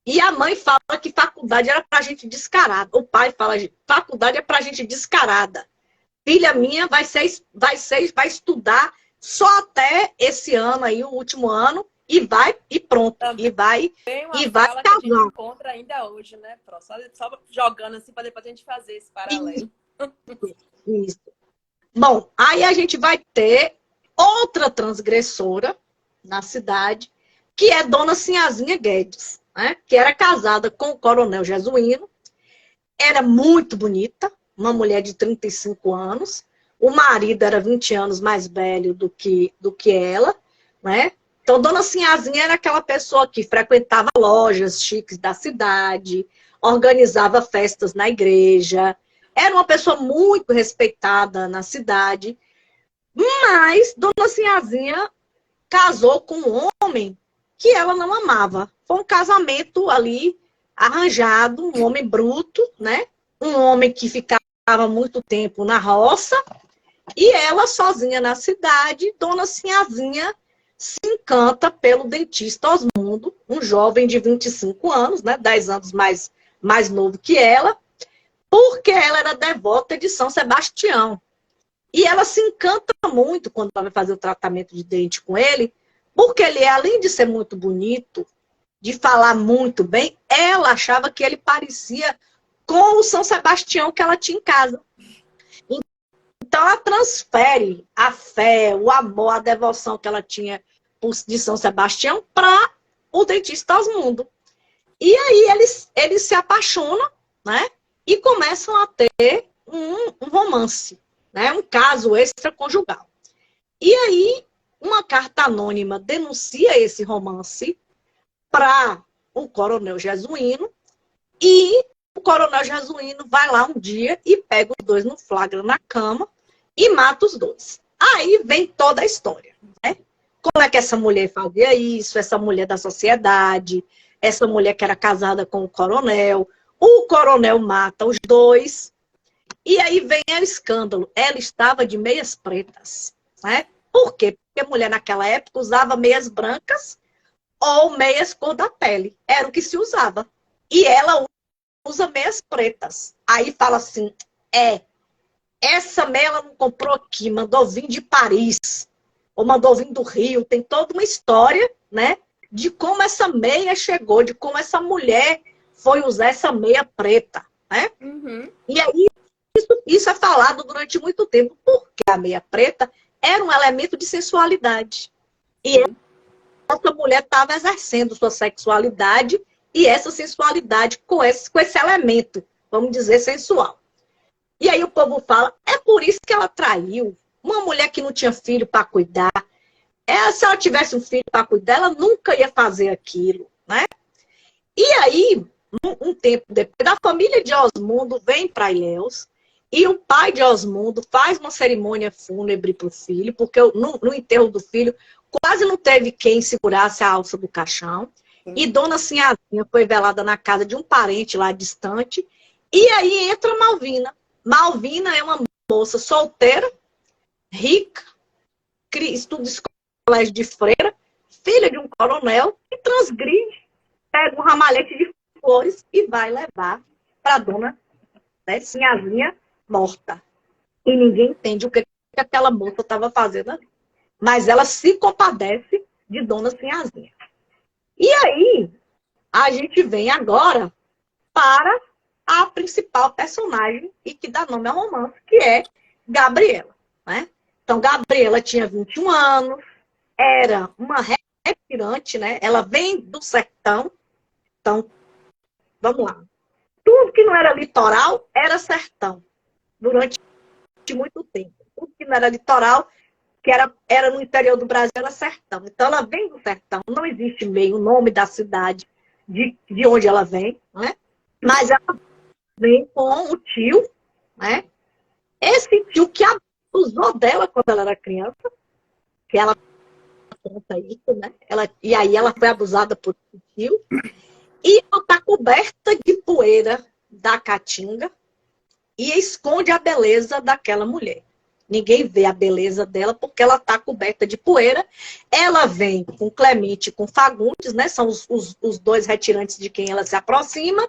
E a mãe fala que faculdade era pra gente descarada. O pai fala, faculdade é pra gente descarada. Filha minha vai estudar só até esse ano aí, o último ano, e pronto. Também E vai fala casar. que a gente encontra ainda hoje, né, Pro? Só jogando assim para depois a gente fazer esse paralelo. Isso. Bom, aí a gente vai ter outra transgressora na cidade, que é Dona Sinhazinha Guedes, né? Que era casada com o Coronel Jesuíno, era muito bonita, uma mulher de 35 anos, o marido era 20 anos mais velho do que ela, né? Então, Dona Sinhazinha era aquela pessoa que frequentava lojas chiques da cidade, organizava festas na igreja, era uma pessoa muito respeitada na cidade, mas Dona Sinhazinha casou com um homem que ela não amava. Foi um casamento ali arranjado, um homem bruto, né? Um homem que ficava muito tempo na roça, e ela sozinha na cidade, Dona Sinhazinha se encanta pelo dentista Osmundo, um jovem de 25 anos, né? 10 anos mais novo que ela, porque ela era devota de São Sebastião. E ela se encanta muito quando ela vai fazer o tratamento de dente com ele, porque ele, além de ser muito bonito, de falar muito bem, ela achava que ele parecia com o São Sebastião que ela tinha em casa. Então ela transfere a fé, o amor, a devoção que ela tinha de São Sebastião para o dentista Osmundo. E aí eles se apaixonam, né? E começam a ter um romance, né? Um caso extraconjugal. E aí, uma carta anônima denuncia esse romance para o Coronel Jesuíno, e o Coronel Jesuíno vai lá um dia e pega os dois no flagra na cama e mata os dois. Aí vem toda a história, né? Como é que essa mulher fazia isso, essa mulher da sociedade, essa mulher que era casada com o coronel mata os dois, e aí vem o escândalo. Ela estava de meias pretas, né? Por quê? Porque a mulher naquela época usava meias brancas ou meias cor da pele. Era o que se usava. E ela usa meias pretas. Aí fala assim, essa meia ela não comprou aqui, mandou vir de Paris, ou mandou vir do Rio. Tem toda uma história, né? De como essa meia chegou, de como essa mulher foi usar essa meia preta, né? Uhum. E aí, isso é falado durante muito tempo, porque a meia preta era um elemento de sensualidade. E essa mulher estava exercendo sua sexualidade e essa sensualidade com esse elemento, vamos dizer, sensual. E aí o povo fala, é por isso que ela traiu uma mulher que não tinha filho para cuidar. Se ela tivesse um filho para cuidar, ela nunca ia fazer aquilo, né? E aí, um tempo depois, a família de Osmundo vem para Ilhéus e o pai de Osmundo faz uma cerimônia fúnebre para o filho, porque no enterro do filho quase não teve quem segurasse a alça do caixão. E Dona Sinhazinha foi velada na casa de um parente lá distante. E aí entra Malvina. Malvina é uma moça solteira, rica, estuda em colégio de freira, filha de um coronel, e transgride pega um ramalhete de flores e vai levar para a dona, né, Sinhazinha morta. E ninguém entende o que aquela moça estava fazendo ali. Mas ela se compadece de dona Sinhazinha. E aí, a gente vem agora para a principal personagem e que dá nome ao romance, que é Gabriela, né? Então, Gabriela tinha 21 anos, era uma retirante, né? Ela vem do sertão. Então, vamos lá. Tudo que não era litoral era sertão, durante muito tempo. Tudo que não era litoral, que era no interior do Brasil, era sertão. Então, ela vem do sertão. Não existe meio o nome da cidade de onde ela vem, né? Mas ela vem com o tio, né? Esse tio que abusou dela quando ela era criança, que ela conta isso, né? E aí ela foi abusada por esse tio. E ela está coberta de poeira da caatinga e esconde a beleza daquela mulher. Ninguém vê a beleza dela porque ela está coberta de poeira. Ela vem com Clemente e com Fagundes, né? São os dois retirantes de quem ela se aproxima.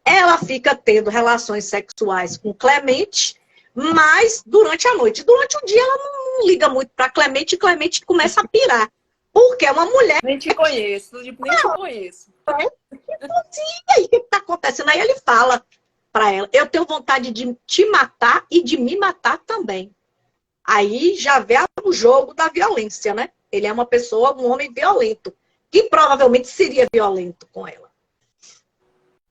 Ela fica tendo relações sexuais com Clemente, mas durante a noite. Durante o dia ela não liga muito para Clemente e Clemente começa a pirar. Porque é uma mulher... Nem te conheço, nem te conheço. E aí, o que está acontecendo? Aí ele fala para ela, eu tenho vontade de te matar e de me matar também. Aí já vê o jogo da violência, né? Ele é uma pessoa, um homem violento, que provavelmente seria violento com ela.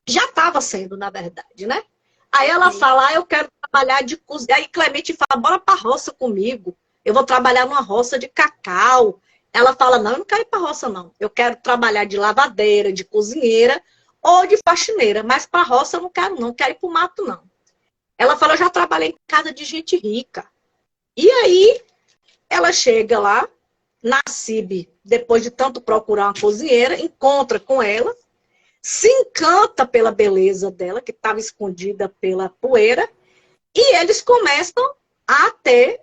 Já estava sendo, na verdade, né? Aí ela fala, eu quero trabalhar de cozinha. Aí Clemente fala, bora pra roça comigo. Eu vou trabalhar numa roça de cacau. Ela fala, não, eu não quero ir pra roça, não. Eu quero trabalhar de lavadeira, de cozinheira ou de faxineira. Mas pra roça eu não quero, não. Quero ir pro mato, não. Ela fala, eu já trabalhei em casa de gente rica. E aí, ela chega lá, na CIB, depois de tanto procurar uma cozinheira, encontra com ela, se encanta pela beleza dela, que estava escondida pela poeira, e eles começam a ter,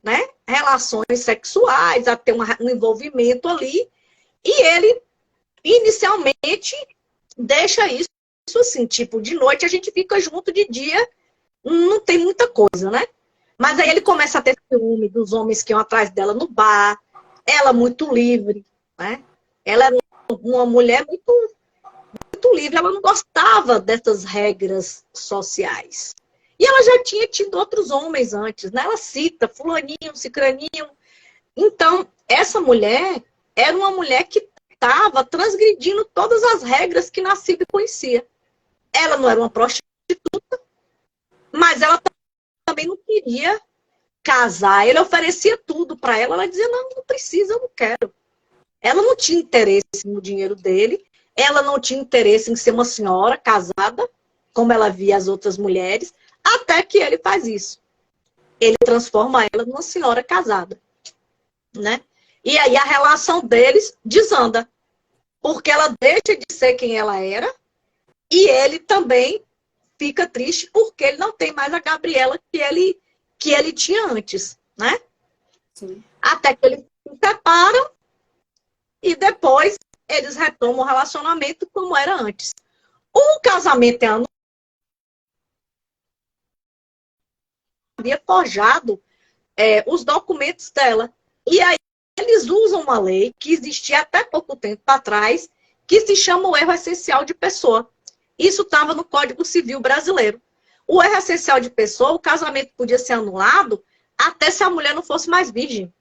né, relações sexuais, a ter um envolvimento ali, e ele, inicialmente, deixa isso assim, tipo, de noite a gente fica junto, de dia não tem muita coisa, né? Mas aí ele começa a ter ciúme dos homens que iam atrás dela no bar, ela muito livre, né? Ela era uma mulher muito livre, ela não gostava dessas regras sociais. E ela já tinha tido outros homens antes, né? Ela cita fulaninho, cicraninho. Então, essa mulher era uma mulher que estava transgredindo todas as regras que na CIB conhecia. Ela não era uma prostituta, mas ela também não queria casar. Ele oferecia tudo para ela, ela dizia, não, não precisa, eu não quero. Ela não tinha interesse no dinheiro dele, ela não tinha interesse em ser uma senhora casada, como ela via as outras mulheres, até que ele faz isso. Ele transforma ela numa senhora casada, né? E aí a relação deles desanda, porque ela deixa de ser quem ela era e ele também fica triste porque ele não tem mais a Gabriela que ele tinha antes, né? Sim. Até que eles se separam e depois eles retomam o relacionamento como era antes. O casamento é anunciado, havia forjado os documentos dela. E aí eles usam uma lei que existia até pouco tempo atrás, que se chama o erro essencial de pessoa. Isso estava no Código Civil brasileiro. O erro essencial de pessoa, o casamento podia ser anulado até se a mulher não fosse mais virgem.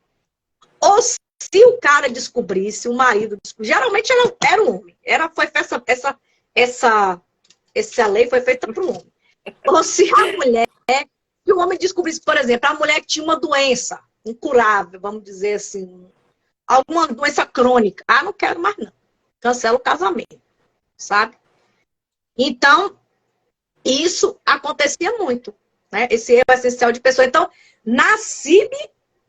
Ou se o cara descobrisse, o marido descobrisse, geralmente era um homem. Essa lei foi feita para o homem. Ou se a mulher, se o homem descobrisse, por exemplo, a mulher que tinha uma doença incurável, vamos dizer assim, alguma doença crônica. Ah, não quero mais não. Cancela o casamento, sabe? Então, isso acontecia muito, né? Esse erro essencial de pessoa. Então, na CIB,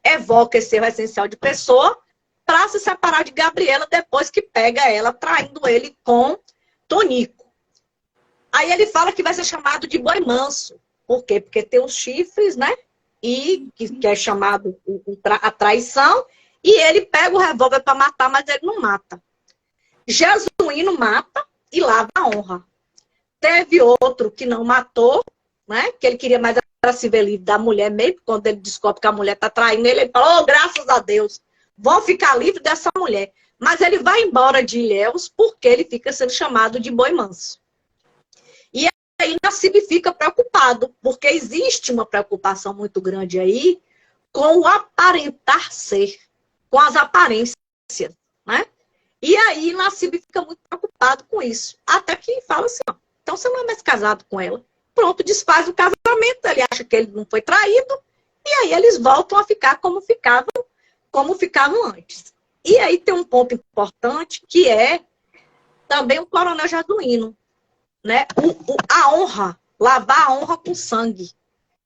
evoca esse erro essencial de pessoa para se separar de Gabriela depois que pega ela, traindo ele com Tonico. Aí ele fala que vai ser chamado de boi manso. Por quê? Porque tem os chifres, né? E que é chamado a traição. E ele pega o revólver para matar, mas ele não mata. Jesuíno mata, e lava a honra. Teve outro que não matou, né? Que ele queria mais era se ver livre da mulher mesmo. Quando ele descobre que a mulher está traindo ele, ele fala, oh, graças a Deus, vou ficar livre dessa mulher. Mas ele vai embora de Ilhéus porque ele fica sendo chamado de boi manso. E aí Nassib fica preocupado, porque existe uma preocupação muito grande aí com o aparentar ser, com as aparências, né? E aí Nassib fica muito preocupado com isso. Até que fala assim, ó, então você não é mais casado com ela. Pronto, desfaz o casamento, ele acha que ele não foi traído, e aí eles voltam a ficar como ficavam antes. E aí tem um ponto importante, que é também o coronel Jaduíno, né? A honra, lavar a honra com sangue.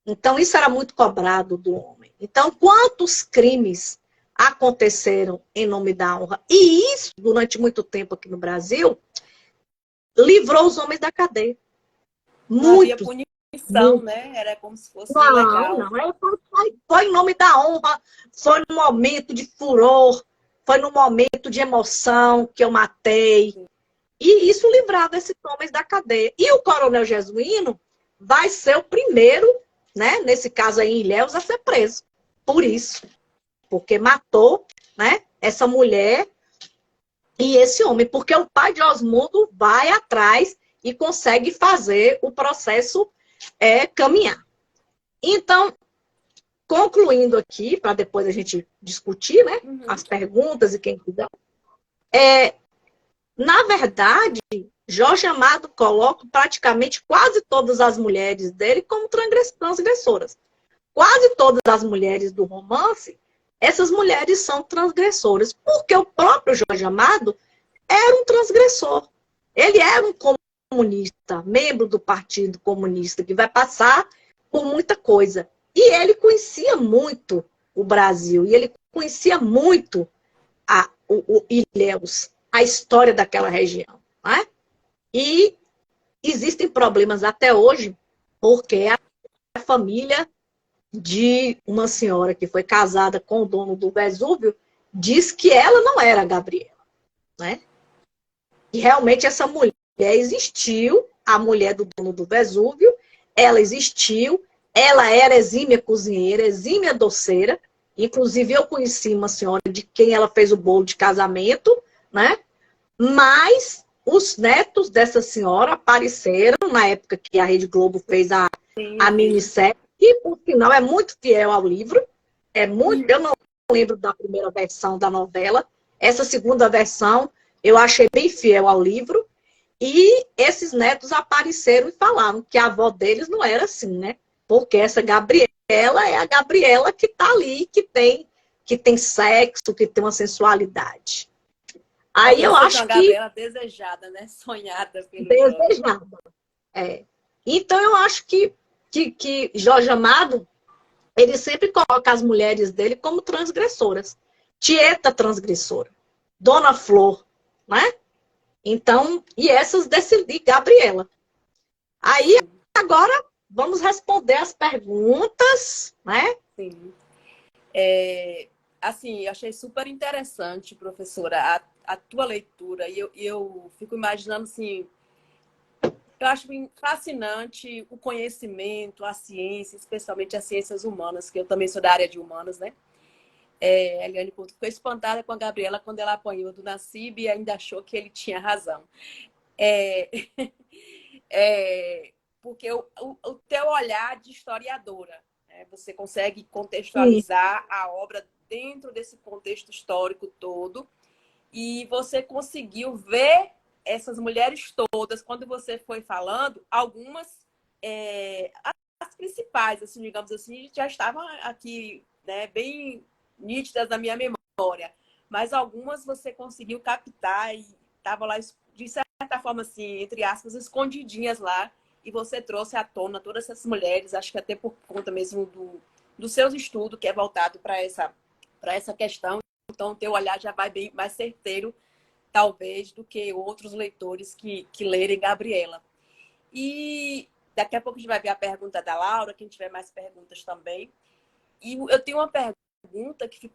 Então, isso era muito cobrado do homem. Então, quantos crimes aconteceram em nome da honra? E isso, durante muito tempo aqui no Brasil, livrou os homens da cadeia. Não havia Muitos. punição, né? Era como se fosse Não, legal. não. Foi em nome da honra, foi no momento de furor, foi no momento de emoção que eu matei. E isso livrava esses homens da cadeia. E o coronel Jesuíno vai ser o primeiro, né, nesse caso aí em Ilhéus, a ser preso. Por isso. Porque matou, né, essa mulher e esse homem. Porque o pai de Osmundo vai atrás e consegue fazer o processo caminhar. Então, concluindo aqui, para depois a gente discutir, né, as perguntas e quem quiser. Na verdade, Jorge Amado coloca praticamente quase todas as mulheres dele como transgressoras. Quase todas as mulheres do romance, essas mulheres são transgressoras, porque o próprio Jorge Amado era um transgressor. Ele era um comunista, membro do Partido Comunista, que vai passar por muita coisa. E ele conhecia muito o Brasil, e ele conhecia muito o Ilhéus, a história daquela região. Né? E existem problemas até hoje, porque a família de uma senhora que foi casada com o dono do Vesúvio diz que ela não era a Gabriela. Né? E realmente essa mulher existiu, a mulher do dono do Vesúvio, ela existiu, ela era exímia cozinheira, exímia doceira, inclusive eu conheci uma senhora de quem ela fez o bolo de casamento, né? Mas os netos dessa senhora apareceram na época que a Rede Globo fez a minissérie, que por final é muito fiel ao livro, eu não lembro da primeira versão da novela, essa segunda versão eu achei bem fiel ao livro, e esses netos apareceram e falaram que a avó deles não era assim, né? Porque essa Gabriela é a Gabriela que está ali, que tem sexo, que tem uma sensualidade. Aí eu acho uma Gabriela desejada, né? Sonhada pelo desejada. Então eu acho que Jorge Amado, ele sempre coloca as mulheres dele como transgressoras. Tieta transgressora. Dona Flor, né? Então, e essas decidi Gabriela. Aí, agora, vamos responder as perguntas, né? Sim. Assim, eu achei super interessante, professora, a tua leitura. E eu fico imaginando, assim, eu acho fascinante o conhecimento, a ciência, especialmente as ciências humanas, que eu também sou da área de humanas, né? A Eliane Couto ficou espantada com a Gabriela quando ela apanhou do Nassib e ainda achou que ele tinha razão. Porque o teu olhar de historiadora, né? Você consegue contextualizar a obra dentro desse contexto histórico todo e você conseguiu ver essas mulheres todas, quando você foi falando, algumas, as principais, assim, digamos assim, já estavam aqui, né, bem nítidas na minha memória, mas algumas você conseguiu captar e estavam lá, de certa forma, assim, entre aspas, escondidinhas lá, e você trouxe à tona todas essas mulheres, acho que até por conta mesmo do seu estudo, que é voltado para essa questão, então o teu olhar já vai bem mais certeiro, talvez, do que outros leitores que lerem Gabriela. E daqui a pouco a gente vai ver a pergunta da Laura, quem tiver mais perguntas também. E eu tenho uma pergunta que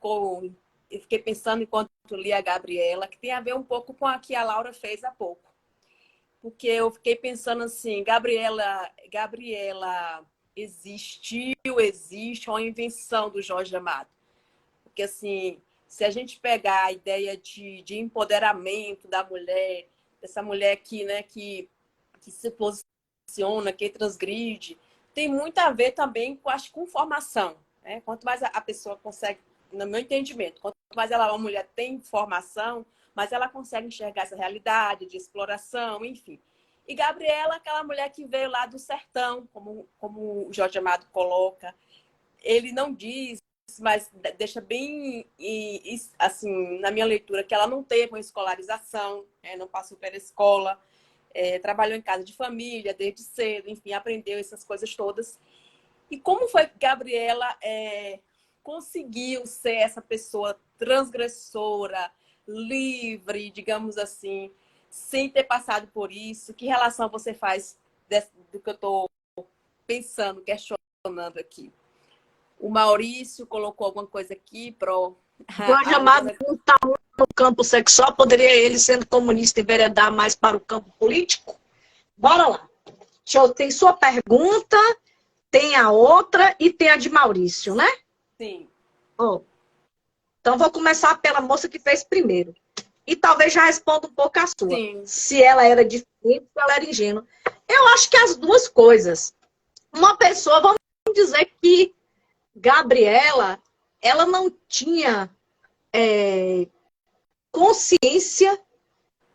eu fiquei pensando enquanto li a Gabriela, que tem a ver um pouco com a que a Laura fez há pouco. porque eu fiquei pensando assim, Gabriela existe uma invenção do Jorge Amado. Porque assim, se a gente pegar a ideia de empoderamento da mulher, dessa mulher aqui, né, que se posiciona, que transgride, tem muito a ver também, acho, com formação. Né? Quanto mais a pessoa consegue, no meu entendimento, quanto mais uma mulher tem formação, mais ela consegue enxergar essa realidade de exploração, enfim. E Gabriela, aquela mulher que veio lá do sertão, como o Jorge Amado coloca, ele não diz, mas deixa bem, assim, na minha leitura, que ela não teve uma escolarização, não passou pela escola, trabalhou em casa de família desde cedo, enfim, aprendeu essas coisas todas. E como foi que Gabriela conseguiu ser essa pessoa transgressora, livre, digamos assim, sem ter passado por isso? Que relação você faz do que eu estou pensando, questionando aqui? O Maurício colocou alguma coisa aqui para Jorge Amado não está no campo sexual, poderia ele, sendo comunista, enveredar mais para o campo político? Bora lá. Tem sua pergunta, tem a outra e tem a de Maurício, né? Sim. Oh. Então, vou começar pela moça que fez primeiro. E talvez já responda um pouco a sua. Sim. Se ela era diferente, se ela era ingênua. Eu acho que as duas coisas. Uma pessoa, vamos dizer que Gabriela, ela não tinha consciência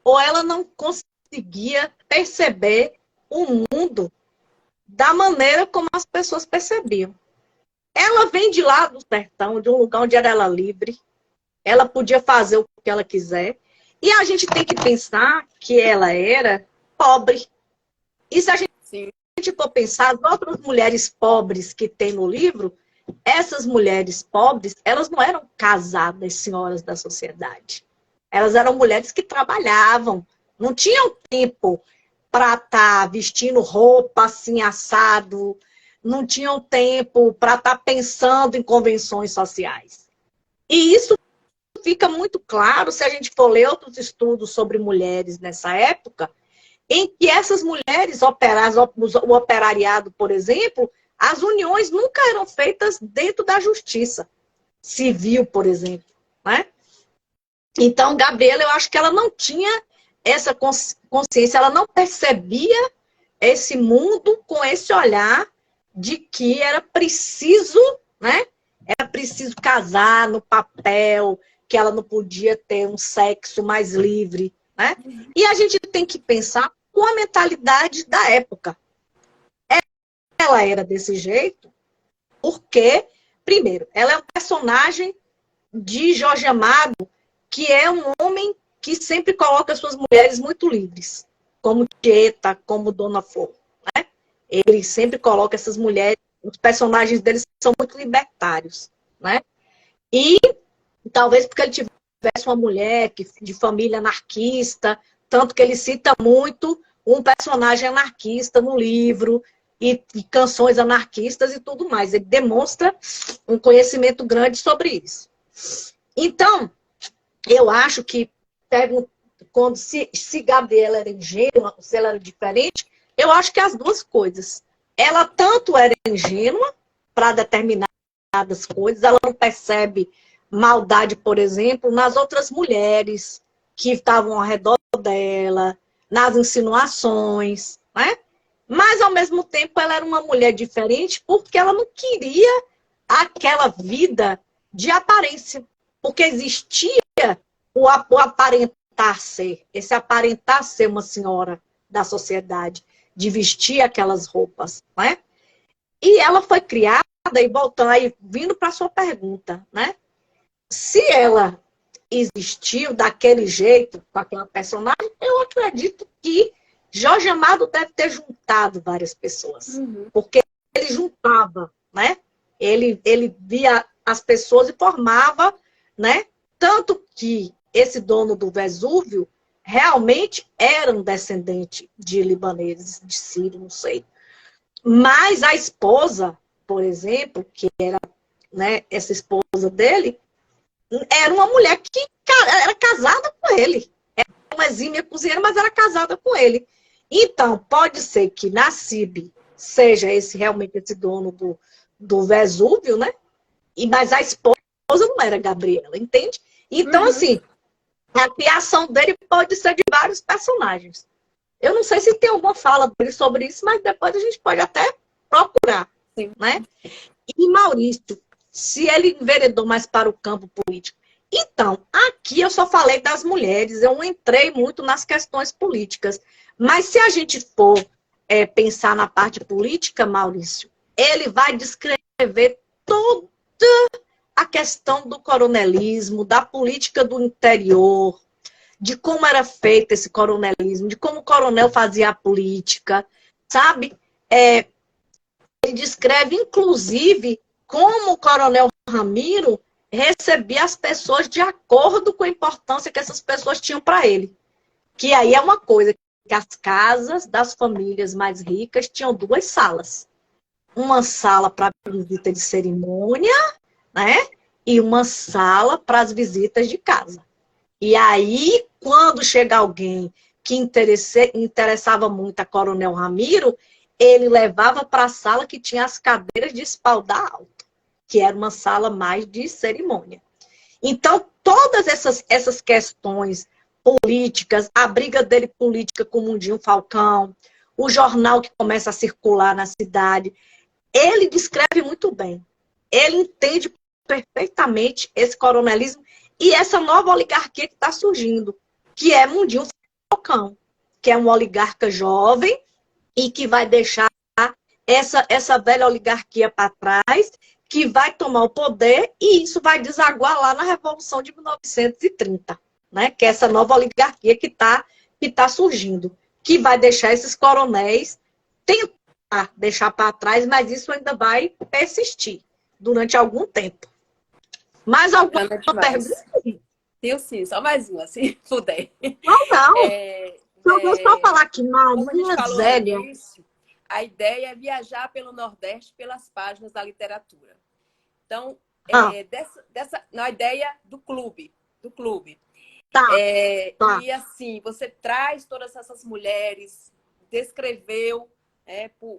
ou ela não conseguia perceber o mundo da maneira como as pessoas percebiam. Ela vem de lá do sertão, de um lugar onde era ela livre, ela podia fazer o que ela quiser, e a gente tem que pensar que ela era pobre. E se a gente for pensar, as outras mulheres pobres que tem no livro, essas mulheres pobres, elas não eram casadas senhoras da sociedade. Elas eram mulheres que trabalhavam, não tinham tempo para estar vestindo roupa assim, assado, não tinham tempo para estar pensando em convenções sociais. E isso fica muito claro se a gente for ler outros estudos sobre mulheres nessa época, em que essas mulheres, o operariado, por exemplo, as uniões nunca eram feitas dentro da justiça civil, por exemplo. Né? Então, Gabriela, eu acho que ela não tinha essa consciência, ela não percebia esse mundo com esse olhar de que era preciso, né? Era preciso casar no papel, que ela não podia ter um sexo mais livre, né? E a gente tem que pensar com a mentalidade da época. Ela era desse jeito porque, primeiro, ela é um personagem de Jorge Amado, que é um homem que sempre coloca suas mulheres muito livres, como Tieta, como Dona Flor. Né? Ele sempre coloca essas mulheres, os personagens deles são muito libertários. Né? E talvez porque ele tivesse uma mulher de família anarquista, tanto que ele cita muito um personagem anarquista no livro, e canções anarquistas e tudo mais. Ele demonstra um conhecimento grande sobre isso. Então, eu acho que quando se Gabriela era ingênua, se ela era diferente, eu acho que as duas coisas. Ela tanto era ingênua para determinadas coisas, ela não percebe maldade, por exemplo, nas outras mulheres que estavam ao redor dela, nas insinuações, né? Mas, ao mesmo tempo, ela era uma mulher diferente porque ela não queria aquela vida de aparência. Porque existia o aparentar ser, esse aparentar ser uma senhora da sociedade, de vestir aquelas roupas, né? E ela foi criada, e voltando aí, vindo para a sua pergunta, né? Se ela existiu daquele jeito, com aquela personagem, eu acredito que Jorge Amado deve ter juntado várias pessoas. Uhum. Porque ele juntava, né? Ele via as pessoas e formava, né? Tanto que esse dono do Vesúvio realmente era um descendente de libaneses, de sírio, não sei. Mas a esposa, por exemplo, que era, né, essa esposa dele, era uma mulher que era casada com ele. Era uma exímia cozinheira, mas era casada com ele. Então, pode ser que Nassib seja realmente esse dono do Vesúvio, né? Mas a esposa não era Gabriela, entende? Então, assim, a criação dele pode ser de vários personagens. Eu não sei se tem alguma fala dele sobre isso, mas depois a gente pode até procurar, Sim. né? E Maurício, se ele enveredou mais para o campo político. Então, aqui eu só falei das mulheres, eu não entrei muito nas questões políticas. Mas se a gente for pensar na parte política, Maurício, ele vai descrever toda a questão do coronelismo, da política do interior, de como era feito esse coronelismo, de como o coronel fazia a política, sabe? Ele descreve, inclusive, como o coronel Ramiro recebia as pessoas de acordo com a importância que essas pessoas tinham para ele. Que aí é uma coisa, que as casas das famílias mais ricas tinham 2 salas. Uma sala para visita de cerimônia, né? E uma sala para as visitas de casa. E aí, quando chega alguém que interessava muito a Coronel Ramiro, ele levava para a sala que tinha as cadeiras de espaldar alto, que era uma sala mais de cerimônia. Então, todas essas questões políticas, a briga dele política com o Mundinho Falcão, o jornal que começa a circular na cidade, ele descreve muito bem. Ele entende perfeitamente esse coronelismo e essa nova oligarquia que está surgindo, que é Mundinho Falcão, que é um oligarca jovem e que vai deixar essa velha oligarquia para trás, que vai tomar o poder e isso vai desaguar lá na Revolução de 1930, né? Que é essa nova oligarquia que tá surgindo, que vai deixar esses coronéis tentar deixar para trás, mas isso ainda vai persistir durante algum tempo. Mais alguma pergunta? Tenho sim, só mais uma, se puder. Não. Eu vou só falar aqui, como a gente falou Zélia. no início, a ideia é viajar pelo Nordeste pelas páginas da literatura. Então, na ideia do clube. Tá. E assim, você traz todas essas mulheres, descreveu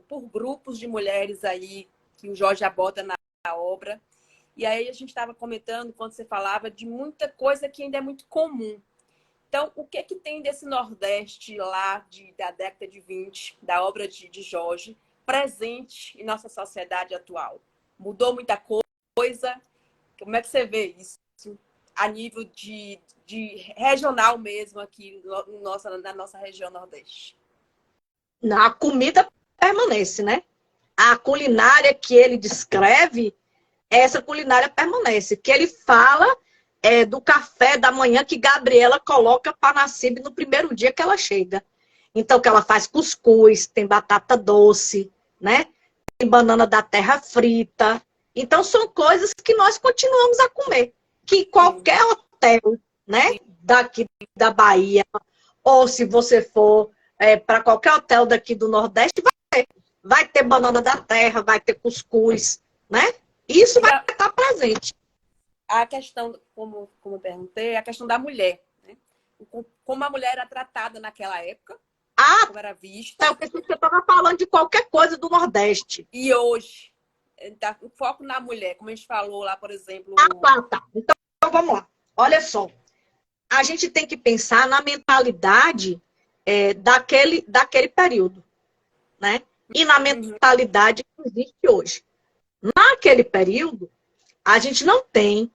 por grupos de mulheres aí, que o Jorge aborda na obra. E aí a gente estava comentando, quando você falava, de muita coisa que ainda é muito comum. Então, o que tem desse Nordeste lá da década de 20, da obra de Jorge, presente em nossa sociedade atual? Mudou muita coisa? Como é que você vê isso a nível de regional mesmo aqui na nossa região Nordeste? A comida permanece, né? A culinária que ele descreve, essa culinária permanece. Que ele fala do café da manhã que Gabriela coloca para Nassib no primeiro dia que ela chega. Então, que ela faz cuscuz, tem batata doce, né? Tem banana da terra frita. Então, são coisas que nós continuamos a comer. Que qualquer hotel, né? Daqui da Bahia, ou se você for para qualquer hotel daqui do Nordeste, vai ter banana da terra, vai ter cuscuz, né? Isso vai estar presente. A questão, como eu perguntei, a questão da mulher, né? Como a mulher era tratada naquela época, como era vista. Eu pensei que você estava falando de qualquer coisa do Nordeste. E hoje, o foco na mulher, como a gente falou lá, por exemplo... Tá. Então, vamos lá. Olha só. A gente tem que pensar na mentalidade daquele período, né? E na mentalidade que existe hoje. Naquele período, a gente não tem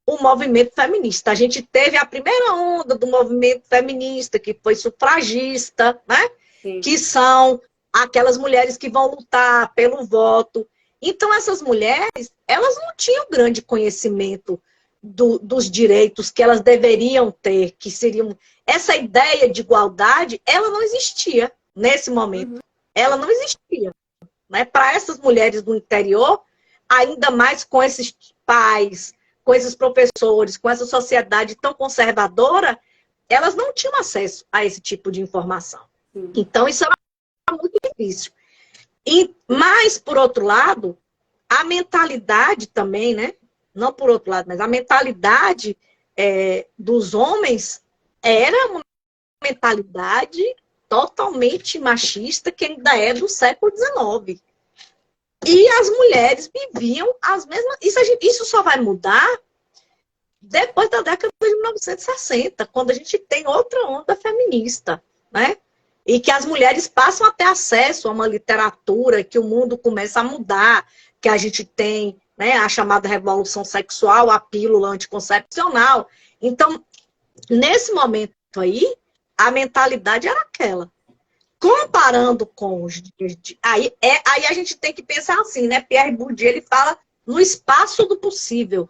o movimento feminista. A gente teve a primeira onda do movimento feminista, que foi sufragista, né? Sim. Que são aquelas mulheres que vão lutar pelo voto. Então, essas mulheres, elas não tinham grande conhecimento dos direitos que elas deveriam ter, que seriam... Essa ideia de igualdade, ela não existia nesse momento. Ela não existia. Né? Para essas mulheres do interior, ainda mais com esses pais, com esses professores, com essa sociedade tão conservadora, elas não tinham acesso a esse tipo de informação. Então, isso era muito difícil. Mas, por outro lado, a mentalidade também, né? Não por outro lado, mas a mentalidade dos homens era uma mentalidade totalmente machista que ainda é do século XIX. E as mulheres viviam as mesmas... Isso só vai mudar depois da década de 1960, quando a gente tem outra onda feminista, né? E que as mulheres passam a ter acesso a uma literatura, que o mundo começa a mudar, que a gente tem, né, a chamada revolução sexual, a pílula anticoncepcional. Então, nesse momento aí, a mentalidade era aquela. Comparando com os dias de... Aí a gente tem que pensar assim, né? Pierre Bourdieu, ele fala no espaço do possível.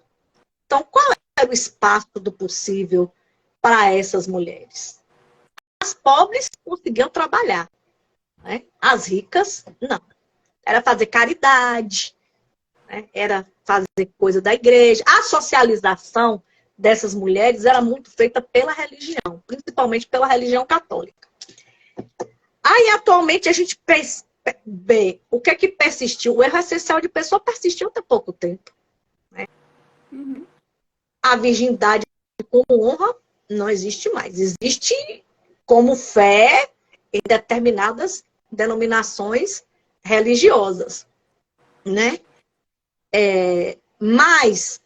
Então, qual era o espaço do possível para essas mulheres? As pobres conseguiam trabalhar, né? As ricas, não. Era fazer caridade, né? Era fazer coisa da igreja. A socialização dessas mulheres era muito feita pela religião, principalmente pela religião católica. Aí, atualmente, a gente vê o que é que persistiu. O erro essencial de pessoa persistiu até pouco tempo. Né? Uhum. A virgindade como honra não existe mais. Existe como fé em determinadas denominações religiosas. Né? Mas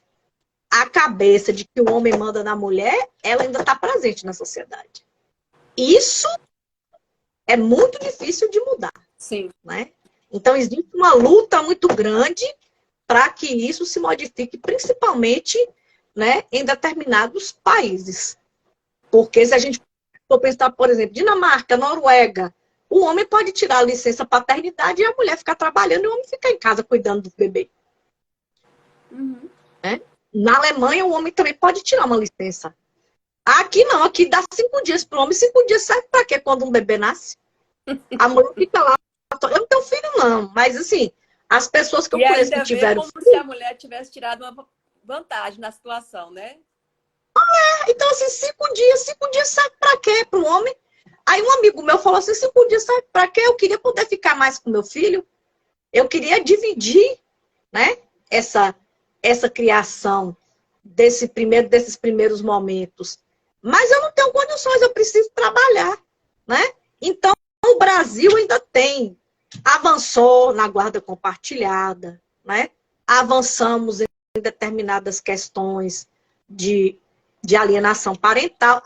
a cabeça de que o homem manda na mulher, ela ainda está presente na sociedade. Isso é muito difícil de mudar. Sim. Né? Então, existe uma luta muito grande para que isso se modifique, principalmente, né, em determinados países. Porque se a gente for pensar, por exemplo, Dinamarca, Noruega, o homem pode tirar a licença paternidade e a mulher ficar trabalhando e o homem ficar em casa cuidando do bebê. Uhum. Né? Na Alemanha, o homem também pode tirar uma licença. Aqui não, aqui dá 5 dias para o homem. 5 dias serve para quê quando um bebê nasce? A mulher fica lá. Eu não tenho filho, não. Mas, assim, as pessoas que eu conheço que tiveram como filho... se a mulher tivesse tirado uma vantagem na situação, né? Então, assim, 5 dias serve para quê para o homem? Aí um amigo meu falou assim, 5 dias serve para quê? Eu queria poder ficar mais com meu filho. Eu queria dividir, né, essa criação desses primeiros momentos. Mas eu não tenho condições, eu preciso trabalhar, né? Então, o Brasil ainda avançou na guarda compartilhada, né? Avançamos em determinadas questões de alienação parental,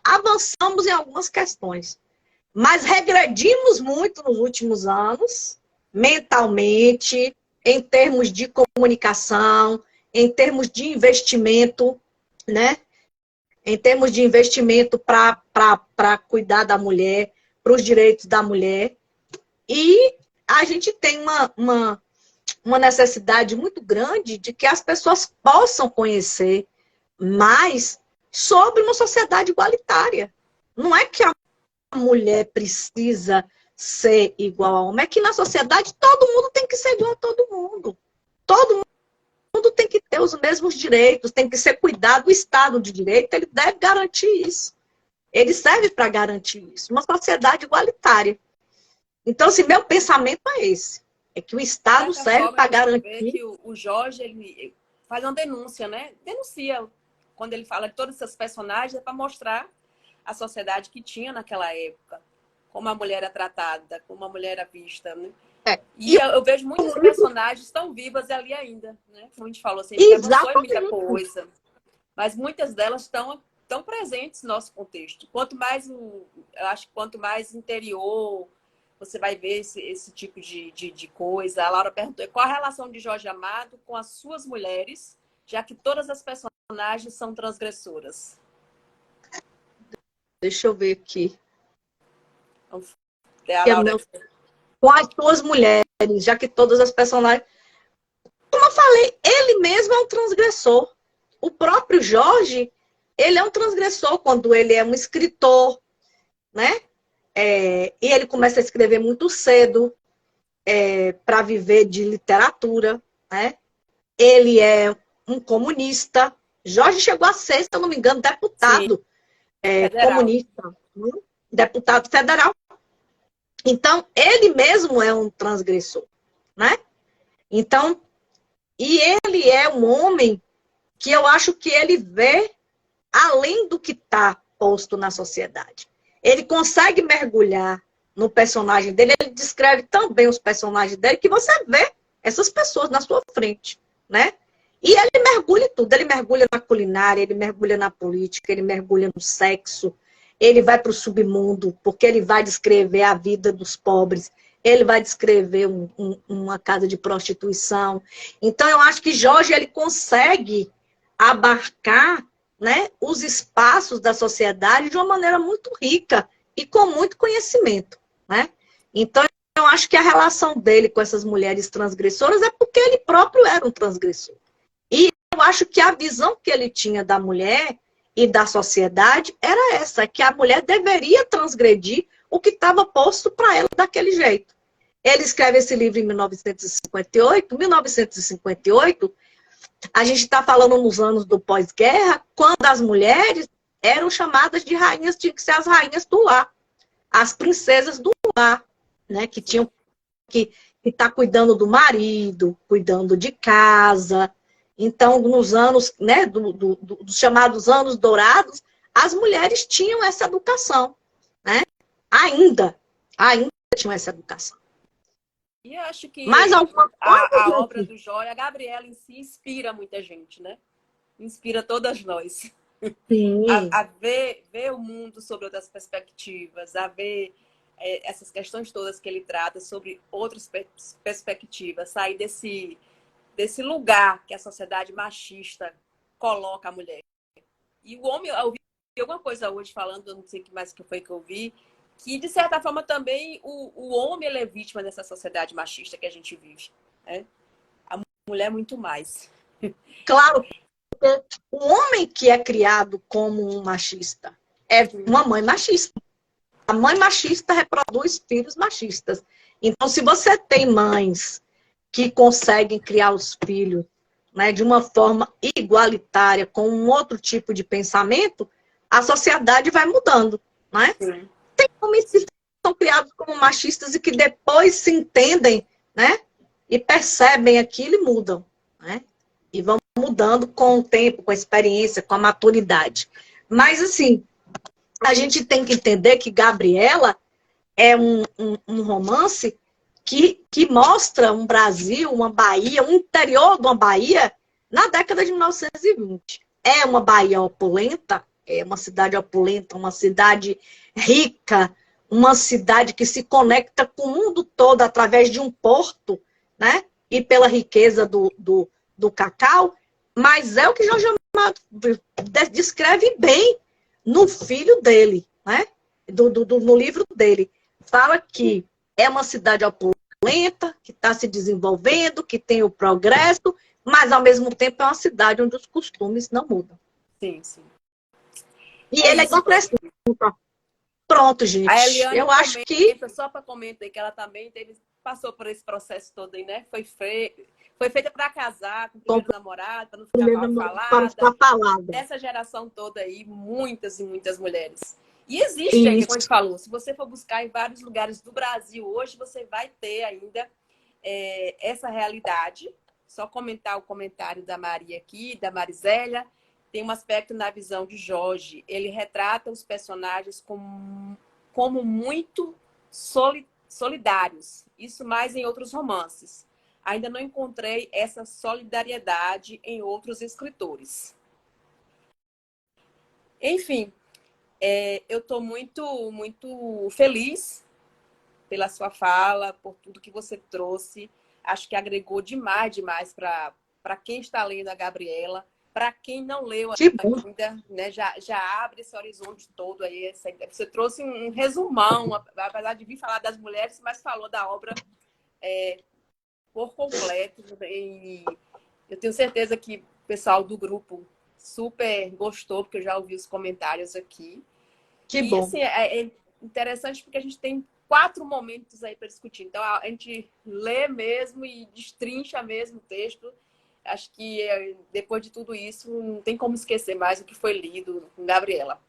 avançamos em algumas questões. Mas regredimos muito nos últimos anos, mentalmente, em termos de comunicação, em termos de investimento, né? Em termos de investimento para cuidar da mulher, para os direitos da mulher. E a gente tem uma necessidade muito grande de que as pessoas possam conhecer mais sobre uma sociedade igualitária. Não é que a mulher precisa ser igual ao homem, é que na sociedade todo mundo tem que ser igual a todo mundo. Todo mundo tem que ter os mesmos direitos, tem que ser cuidado. O Estado de Direito, ele deve garantir isso. Ele serve para garantir isso. Uma sociedade igualitária. Então, assim, meu pensamento é esse. É que o Estado serve para garantir... Que o Jorge, ele faz uma denúncia, né? Denuncia. Quando ele fala de todos esses personagens, é para mostrar a sociedade que tinha naquela época. Como a mulher era tratada, como a mulher era vista, né? E eu vejo muitos personagens tão vivas ali ainda, né? Como a gente falou, assim, a gente avançou em muita coisa. Mas muitas delas estão presentes no nosso contexto. Eu acho que quanto mais interior você vai ver esse tipo de coisa. A Laura perguntou qual a relação de Jorge Amado com as suas mulheres, já que todas as personagens são transgressoras. Deixa eu ver aqui. Com as suas mulheres, já que todas as personagens... Como eu falei, ele mesmo é um transgressor. O próprio Jorge, ele é um transgressor quando ele é um escritor, né? E ele começa a escrever muito cedo para viver de literatura, né? Ele é um comunista. Jorge chegou a ser, se eu não me engano, deputado comunista, deputado federal. Então, ele mesmo é um transgressor, né? Então, e ele é um homem que eu acho que ele vê além do que está posto na sociedade. ele consegue mergulhar no personagem dele, ele descreve tão bem os personagens dele que você vê essas pessoas na sua frente, né? E ele mergulha em tudo, ele mergulha na culinária, ele mergulha na política, ele mergulha no sexo, ele vai para o submundo, porque ele vai descrever a vida dos pobres, ele vai descrever uma casa de prostituição. Então, eu acho que Jorge, ele consegue abarcar, né, os espaços da sociedade de uma maneira muito rica e com muito conhecimento, né? Então, eu acho que a relação dele com essas mulheres transgressoras é porque ele próprio era um transgressor. E eu acho que a visão que ele tinha da mulher e da sociedade era essa, que a mulher deveria transgredir o que estava posto para ela daquele jeito. Ele escreve esse livro em 1958. 1958, a gente está falando nos anos do pós-guerra, quando as mulheres eram chamadas de rainhas, tinham que ser as rainhas do lar, as princesas do lar, né, que tinham que estar cuidando do marido, cuidando de casa. Então, nos anos, né, dos chamados anos dourados, as mulheres tinham essa educação, né? Ainda tinham essa educação. E eu acho que Mas alguma coisa, a obra do Jorge, a Gabriela em si, inspira muita gente, né? Inspira todas nós. sim, A ver o mundo sobre outras perspectivas, a ver essas questões todas que ele trata sobre outras perspectivas, sair desse lugar que a sociedade machista coloca a mulher. E o homem, eu ouvi alguma coisa hoje falando, não sei o que mais que foi que eu vi, que, de certa forma, também o homem ele é vítima dessa sociedade machista que a gente vive. Né? A mulher, muito mais. claro, o homem que é criado como um machista é uma mãe machista. A mãe machista reproduz filhos machistas. Então, se você tem mães que conseguem criar os filhos, né, de uma forma igualitária, com um outro tipo de pensamento, a sociedade vai mudando. Né? Sim. Tem homens que são criados como machistas e que depois se entendem, né? E percebem aquilo e mudam, né? E vão mudando com o tempo, com a experiência, com a maturidade. Mas, assim, a gente tem que entender que Gabriela é um romance que mostra um Brasil, uma Bahia, um interior de uma Bahia na década de 1920. É uma Bahia opulenta, é uma cidade opulenta, uma cidade rica, uma cidade que se conecta com o mundo todo através de um porto, né? E pela riqueza do cacau, mas é o que Jorge Amado descreve bem no filho dele, né? No livro dele. Fala que é uma cidade opulenta, que está se desenvolvendo, que tem o progresso, mas ao mesmo tempo é uma cidade onde os costumes não mudam. Sim, sim. E ele é depressivo. Pronto, gente. A Eliane eu acho que... Só para comentar que ela também passou por esse processo todo aí, né? Foi feita para casar, com o primeiro namorado, para não ficar mal falada. Essa geração toda aí, muitas e muitas mulheres. E existe ainda, como a gente falou, se você for buscar em vários lugares do Brasil hoje, você vai ter ainda essa realidade. Só comentar o comentário da Maria aqui, da Marizélia. Tem um aspecto na visão de Jorge. Ele retrata os personagens como muito solidários. Isso mais em outros romances. Ainda não encontrei essa solidariedade em outros escritores. Enfim, eu estou muito, muito feliz pela sua fala, por tudo que você trouxe. Acho que agregou demais para quem está lendo a Gabriela. Para quem não leu ainda, né, já abre esse horizonte todo aí. Você trouxe um resumão, apesar de vir falar das mulheres, mas falou da obra por completo. E eu tenho certeza que o pessoal do grupo super gostou, porque eu já ouvi os comentários aqui. Que bom. Assim, é interessante porque a gente tem 4 momentos aí para discutir. Então, a gente lê mesmo e destrincha mesmo o texto. Acho que depois de tudo isso, não tem como esquecer mais o que foi lido com Gabriela.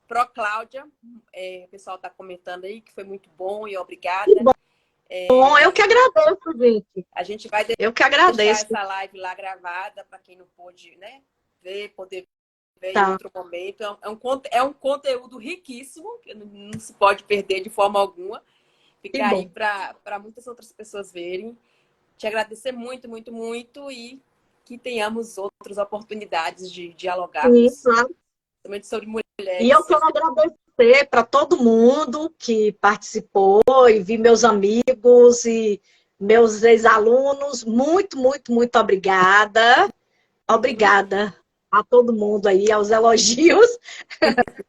Pro Cláudia, o pessoal está comentando aí que foi muito bom e obrigada. Bom, eu que agradeço, gente. A gente vai eu que agradeço. deixar essa live lá gravada para quem não pôde, né, poder em outro momento. É um conteúdo riquíssimo, que não se pode perder de forma alguma. Ficar aí para muitas outras pessoas verem. Te agradecer muito, muito, muito e que tenhamos outras oportunidades de dialogarmos. Sim, claro. Também sobre E eu mulheres. quero agradecer para todo mundo que participou e vi meus amigos e meus ex-alunos. Muito, muito, muito obrigada. Obrigada a todo mundo aí, aos elogios.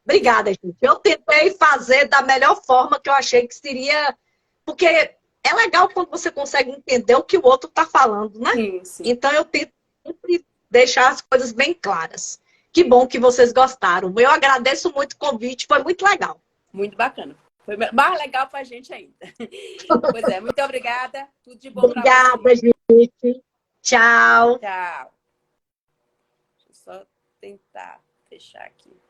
Obrigada, gente. Eu tentei fazer da melhor forma que eu achei que seria. Porque é legal quando você consegue entender o que o outro está falando, né? Sim, sim. Então eu tento sempre deixar as coisas bem claras. Que bom que vocês gostaram. Eu agradeço muito o convite, foi muito legal. Muito bacana. Foi mais legal para a gente ainda. Pois é, muito obrigada. Tudo de bom para você. Obrigada, gente. Tchau. Tchau. Deixa eu só tentar fechar aqui.